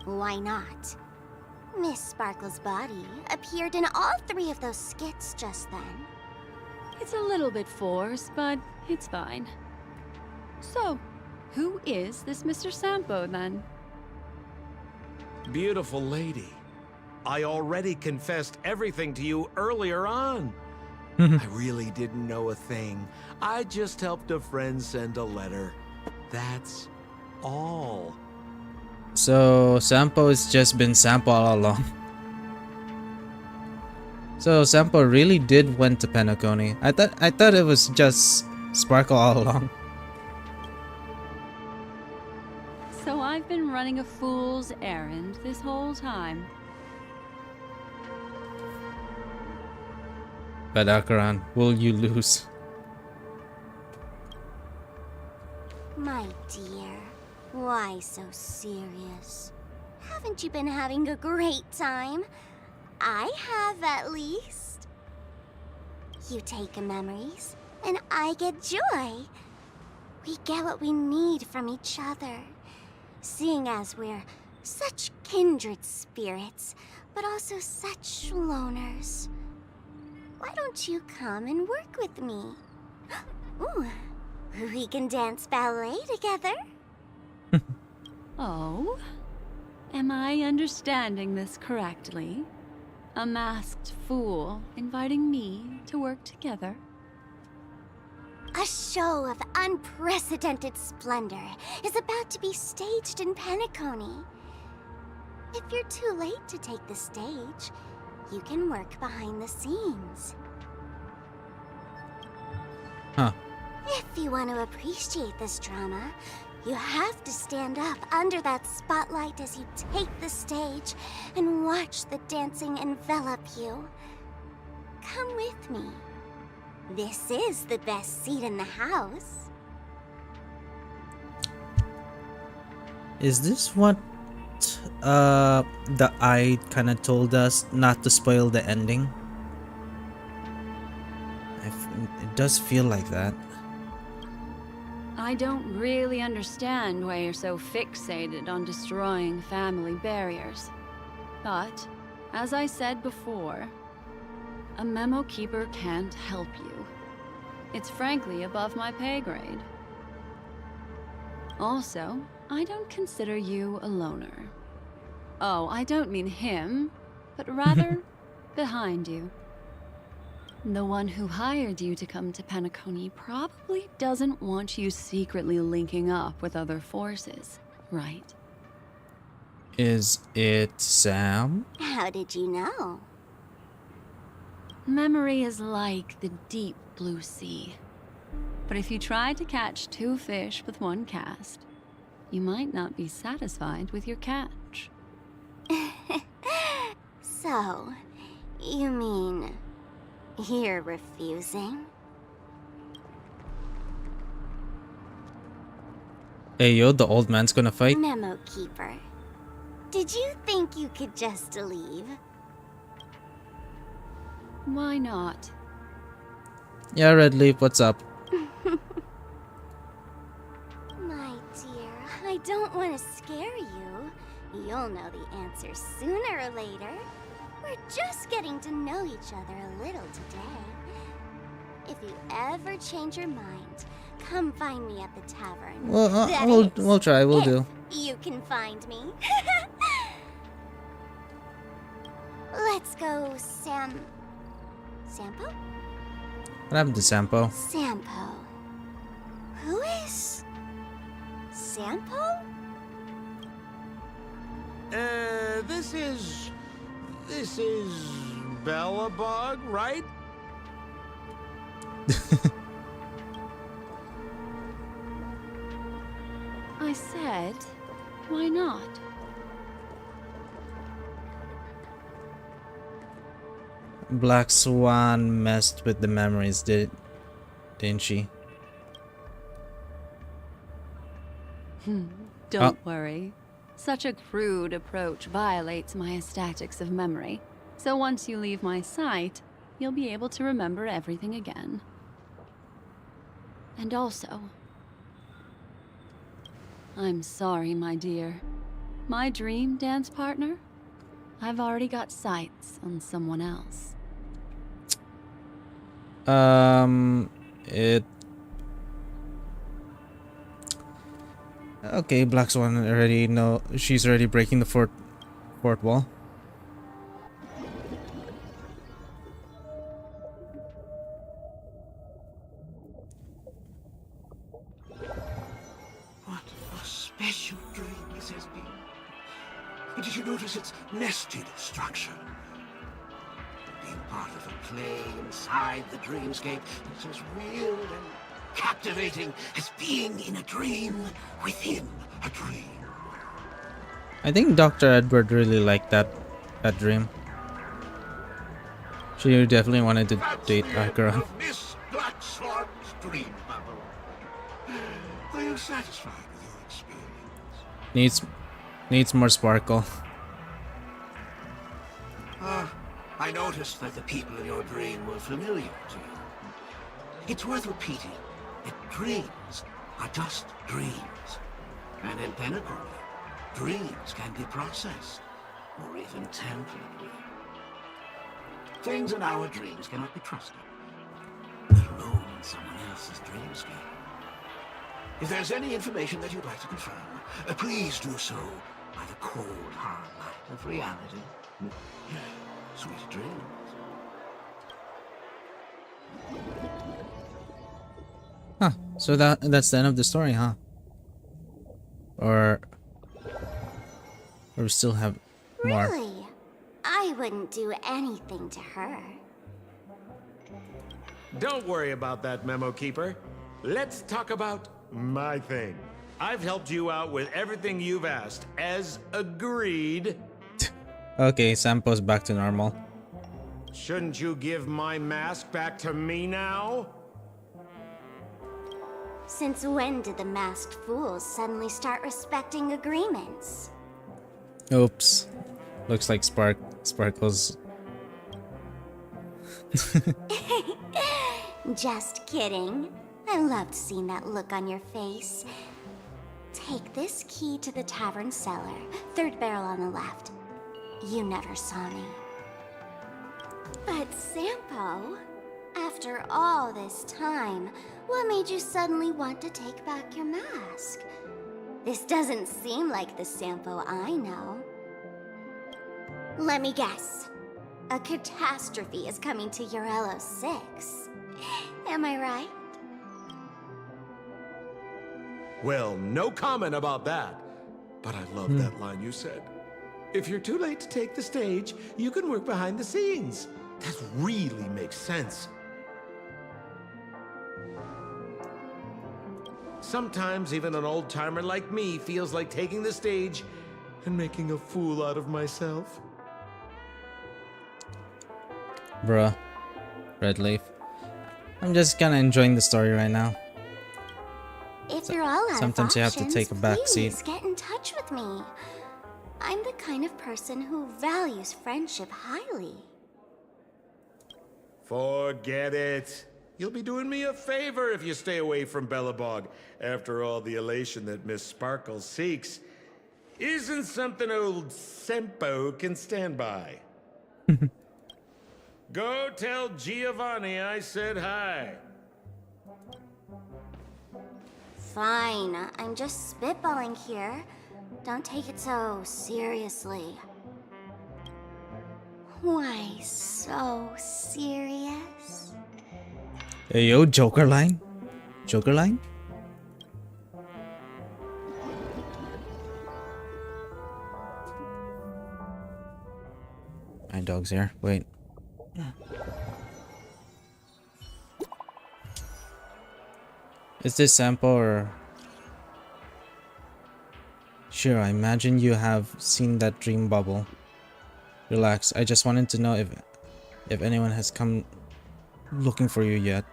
Why not? Miss Sparkle's body appeared in all 3 of those skits just then. It's a little bit forced, but it's fine. So, who is this Mr. Sampo then? Beautiful lady, I already confessed everything to you earlier on. I really didn't know a thing. I just helped a friend send a letter. That's all. So Sampo has just been Sampo all along. So Sampo really did went to Penacony. I thought it was just Sparkle all along. So I've been running a fool's errand this whole time. But Akaran, will you lose? My dear, why so serious? Haven't you been having a great time? I have, at least. You take memories, and I get joy. We get what we need from each other, seeing as we're such kindred spirits, but also such loners. Why don't you come and work with me? Ooh, we can dance ballet together. Oh? Am I understanding this correctly? A masked fool inviting me to work together? A show of unprecedented splendor is about to be staged in Penacony. If you're too late to take the stage, you can work behind the scenes. Huh. If you want to appreciate this drama, you have to stand up under that spotlight as you take the stage and watch the dancing envelop you. Come with me. This is the best seat in the house. Is this what the eye kind of told us not to spoil the ending? It does feel like that. I don't really understand why you're so fixated on destroying family barriers. But, as I said before, a memo keeper can't help you. It's frankly above my pay grade. Also, I don't consider you a loner. Oh, I don't mean him, but rather behind you. The one who hired you to come to Penacony probably doesn't want you secretly linking up with other forces, right? Is it Sam? How did you know? Memory is like the deep blue sea. But if you try to catch 2 fish with 1 cast, you might not be satisfied with your catch. So, you mean you're refusing? Hey yo, the old man's gonna fight? Memo keeper, did you think you could just leave? Why not? Yeah, Red Leaf, what's up? My dear, I don't want to scare you. You'll know the answer sooner or later. We're just getting to know each other a little today. If you ever change your mind, come find me at the tavern. Well, That we'll is, try. We'll if do. You can find me. Let's go, Sampo? What happened to Sampo? Sampo. Who is Sampo? This is Bellabog, right? I said, why not? Black Swan messed with the memories, didn't she? Don't worry. Such a crude approach violates my statics of memory. So once you leave my sight, you'll be able to remember everything again. And also, I'm sorry, my dear. My dream dance partner? I've already got sights on someone else. Okay, Black Swan already know she's already breaking the fourth wall. What a special dream this has been. Did you notice its nested structure? Being part of a play inside the dreamscape is as real and captivating as being in a dream within a dream. I think Dr. Edward really liked that dream. She definitely wanted to date Akira. Of Miss Black Swan's dream bubble. Are you satisfied with your experience? Needs more sparkle. I noticed that the people in your dream were familiar to you. It's worth repeating that dreams are just dreams. And in Penacony, dreams can be processed, or even tampered with. Things in our dreams cannot be trusted, let alone in someone else's dreamscape. If there's any information that you'd like to confirm, please do so by the cold, hard light of reality. Sweet dreams. Huh. So that's the end of the story, huh? Or we still have more. Really? I wouldn't do anything to her. Don't worry about that, Memo Keeper. Let's talk about my thing. I've helped you out with everything you've asked, as agreed. Okay, Sampo's back to normal. Shouldn't you give my mask back to me now? Since when did the masked fools suddenly start respecting agreements? Oops. Looks like Sparkle's. Just kidding. I loved seeing that look on your face. Take this key to the tavern cellar, third barrel on the left. You never saw me. But Sampo, after all this time, what made you suddenly want to take back your mask? This doesn't seem like the Sampo I know. Let me guess. A catastrophe is coming to Urello 6. Am I right? Well, no comment about that. But I love that line you said. If you're too late to take the stage, you can work behind the scenes. That really makes sense. Sometimes even an old-timer like me feels like taking the stage and making a fool out of myself. Bruh. Red Leaf. I'm just kinda enjoying the story right now. If you're all out Sometimes of you have to options, take a back seat. please get in touch with me. I'm the kind of person who values friendship highly. Forget it. You'll be doing me a favor if you stay away from Bellabog. After all, the elation that Miss Sparkle seeks isn't something old Sempo can stand by. Go tell Giovanni I said hi. Fine, I'm just spitballing here. Don't take it so seriously. Why so serious? Hey, yo, Joker line? Joker line? My dog's here. Wait. Is this sample or... Sure, I imagine you have seen that dream bubble. Relax, I just wanted to know if anyone has come looking for you yet.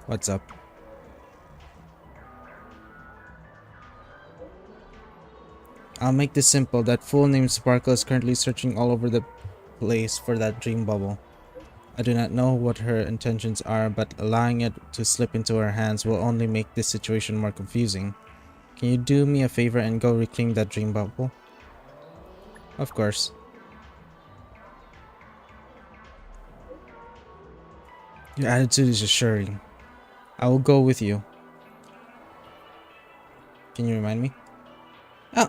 What's up? I'll make this simple. That fool named Sparkle is currently searching all over the place for that dream bubble. I do not know what her intentions are, but allowing it to slip into her hands will only make this situation more confusing. Can you do me a favor and go reclaim that dream bubble? Of course. Your attitude is assuring. I will go with you. Can you remind me? Oh.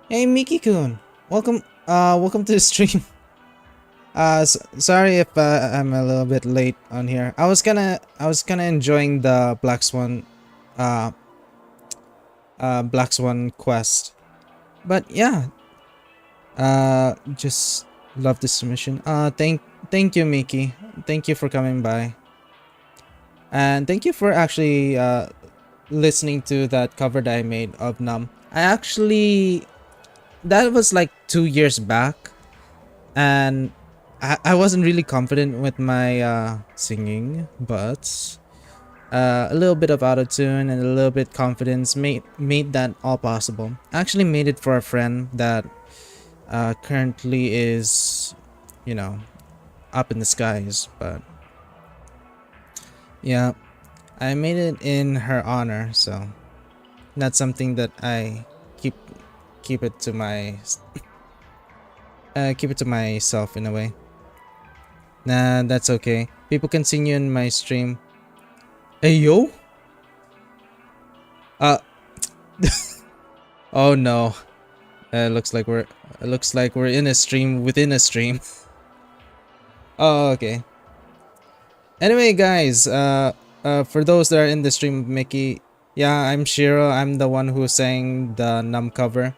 Hey Miki-kun. Welcome to the stream. Sorry if I'm a little bit late on here. I was kinda enjoying the Black Swan quest. But yeah. Just love this submission. Thank you, Miki. Thank you for coming by. And thank you for actually listening to that cover that I made of Numb. That was like 2 years back, and I wasn't really confident with my singing, but a little bit of auto-tune and a little bit confidence made that all possible. I actually made it for a friend that currently is, you know, up in the skies, but yeah, I made it in her honor, so that's something that I keep it to myself in a way. Nah, that's okay. People can see you in my stream. Hey yo. Oh no. Looks like we're in a stream within a stream. Oh, okay. Anyway, guys, for those that are in the stream, Mickey, yeah, I'm Shiro. I'm the one who sang the Numb cover.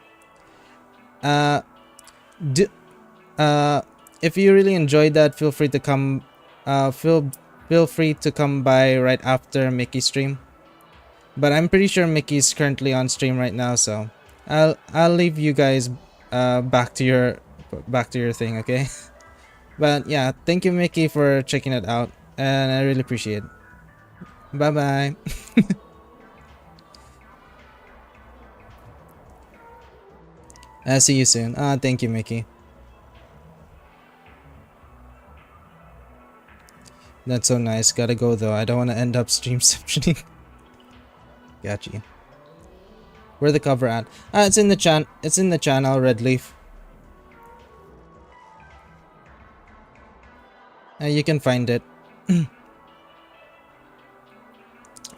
If you really enjoyed that, feel free to come. Feel free to come by right after Mickey's stream. But I'm pretty sure Mickey's currently on stream right now, so I'll leave you guys back to your thing, okay? But yeah, thank you, Mickey, for checking it out, and I really appreciate it. Bye bye. I'll see you soon. Thank you, Mickey. That's so nice. Gotta go though. I don't want to end up streamceptioning. Gotcha. Where the cover at? It's in the It's in the channel, Red Leaf. You can find it.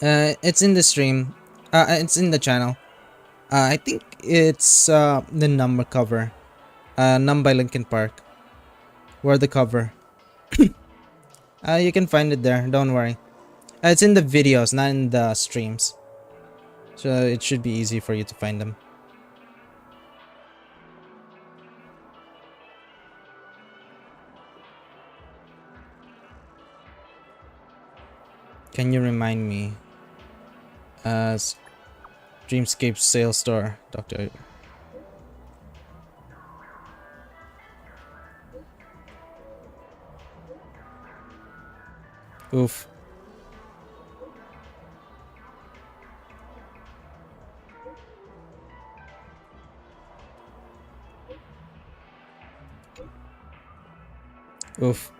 It's in the stream. It's in the channel. I think it's the number cover. Numb by Linkin Park. Where the cover? You can find it there. Don't worry. It's in the videos, not in the streams. So it should be easy for you to find them. Can you remind me? Dreamscape sales store, Dr. Oof. Oof.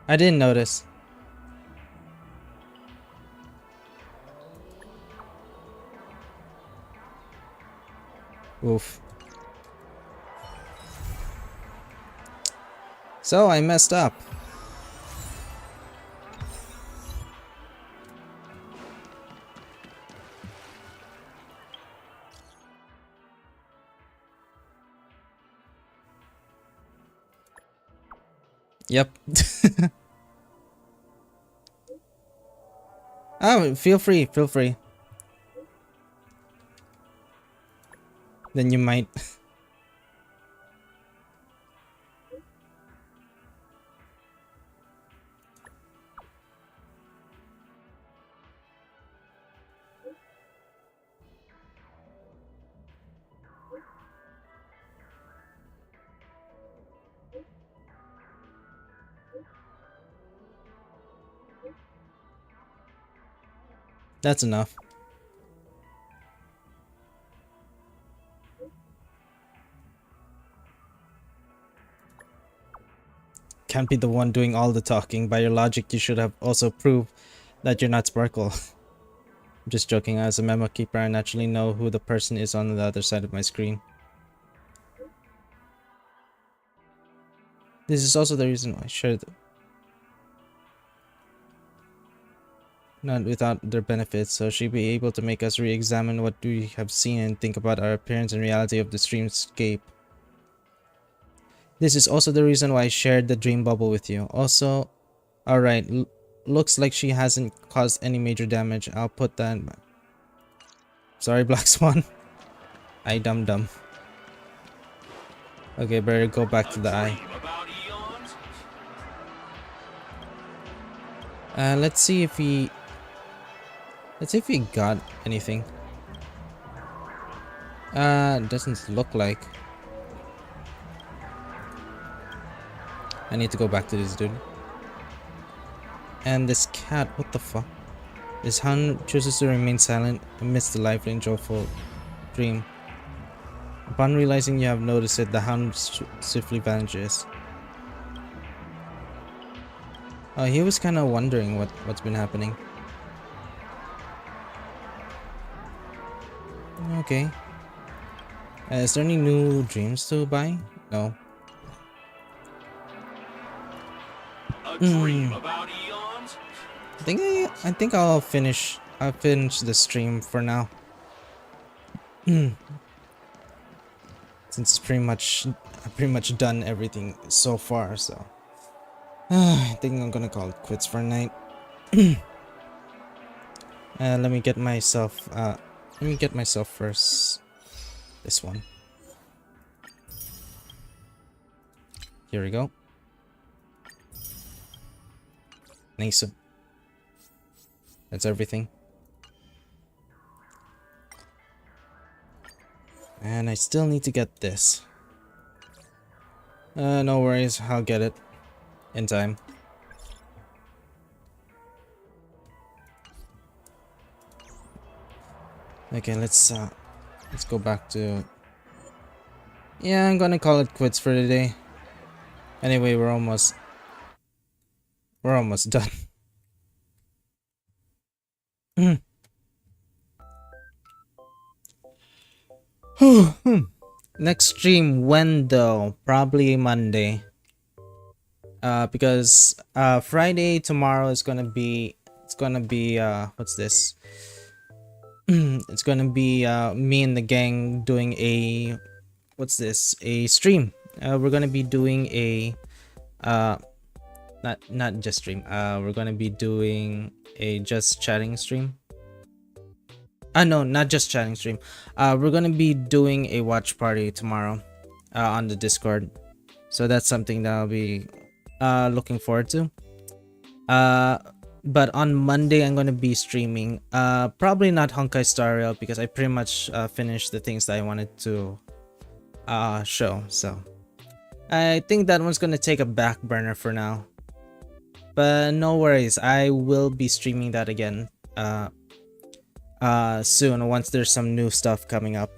I didn't notice. Oof. So I messed up. Yep. Oh, feel free, feel free. Then you might. That's enough. Can't be the one doing all the talking. By your logic, you should have also proved that you're not Sparkle. I'm just joking. As a memo keeper, I naturally know who the person is on the other side of my screen. This is also the reason why I shared them. Not without their benefits, so she'd be able to make us re-examine what we have seen and think about our appearance and reality of the streamscape. This is also the reason why I shared the dream bubble with you. Also, alright, looks like she hasn't caused any major damage. I'll put that... Sorry, Black Swan. I dumb. Okay, better go back to the eye. Let's see if he got anything. Doesn't look like. I need to go back to this dude. And this cat, what the fuck? This hound chooses to remain silent amidst the lively and joyful dream. Upon realizing you have noticed it, the hound swiftly vanishes. Oh, he was kind of wondering what's been happening. Okay. Is there any new dreams to buy? No. A dream about eons? I think I'll finish the stream for now. Since it's I've pretty much done everything so far, so I think I'm gonna call it quits for a night. Let me get myself first. This one. Here we go. Nice. That's everything. And I still need to get this. No worries, I'll get it in time. Okay, let's go back to... Yeah, I'm gonna call it quits for today. Anyway, we're almost done. Next stream when though? Probably Monday. Because Friday tomorrow is gonna be what's this? It's gonna be me and the gang doing a a stream. We're gonna be doing a not just stream. We're gonna be doing a just chatting stream. No, not just chatting stream. We're gonna be doing a watch party tomorrow on the Discord. So that's something that I'll be looking forward to. But on Monday I'm gonna be streaming. Probably not Honkai Star Rail because I pretty much finished the things that I wanted to show. So I think that one's gonna take a back burner for now. But no worries, I will be streaming that again soon once there's some new stuff coming up.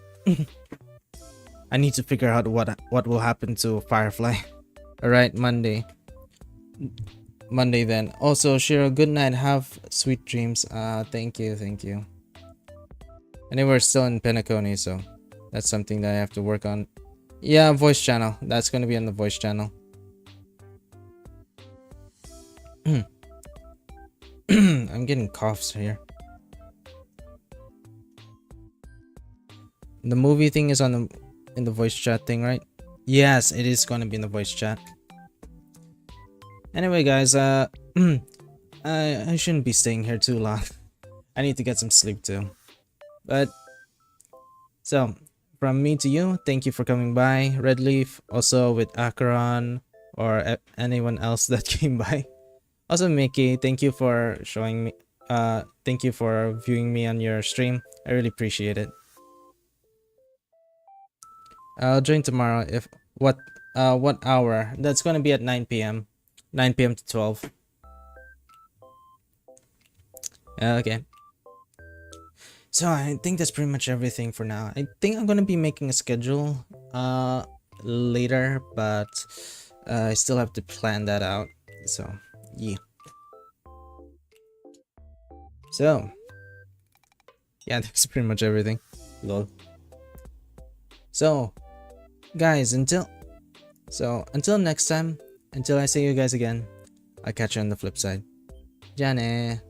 I need to figure out what will happen to Firefly. Alright, Monday then. Also, Shiro, good night, have sweet dreams. Thank you. Anyway, we're still in Penacony, so That's something that I have to work on. Yeah, voice channel. That's gonna be on the voice channel. I'm getting coughs here. The movie thing is on in the voice chat thing, right? Yes, it is gonna be in the voice chat. Anyway, guys, I shouldn't be staying here too long. I need to get some sleep too. But so from me to you, thank you for coming by, Redleaf. Also with Acheron or anyone else that came by. Also Mickey, thank you for showing me. Thank you for viewing me on your stream. I really appreciate it. I'll join tomorrow. If what hour? That's gonna be at 9 p.m. 9 p.m. to 12. Okay. So I think that's pretty much everything for now. I think I'm gonna be making a schedule later, but I still have to plan that out. So yeah. So yeah, that's pretty much everything. Lol. So guys, until next time, until I see you guys again, I'll catch you on the flip side. Jane.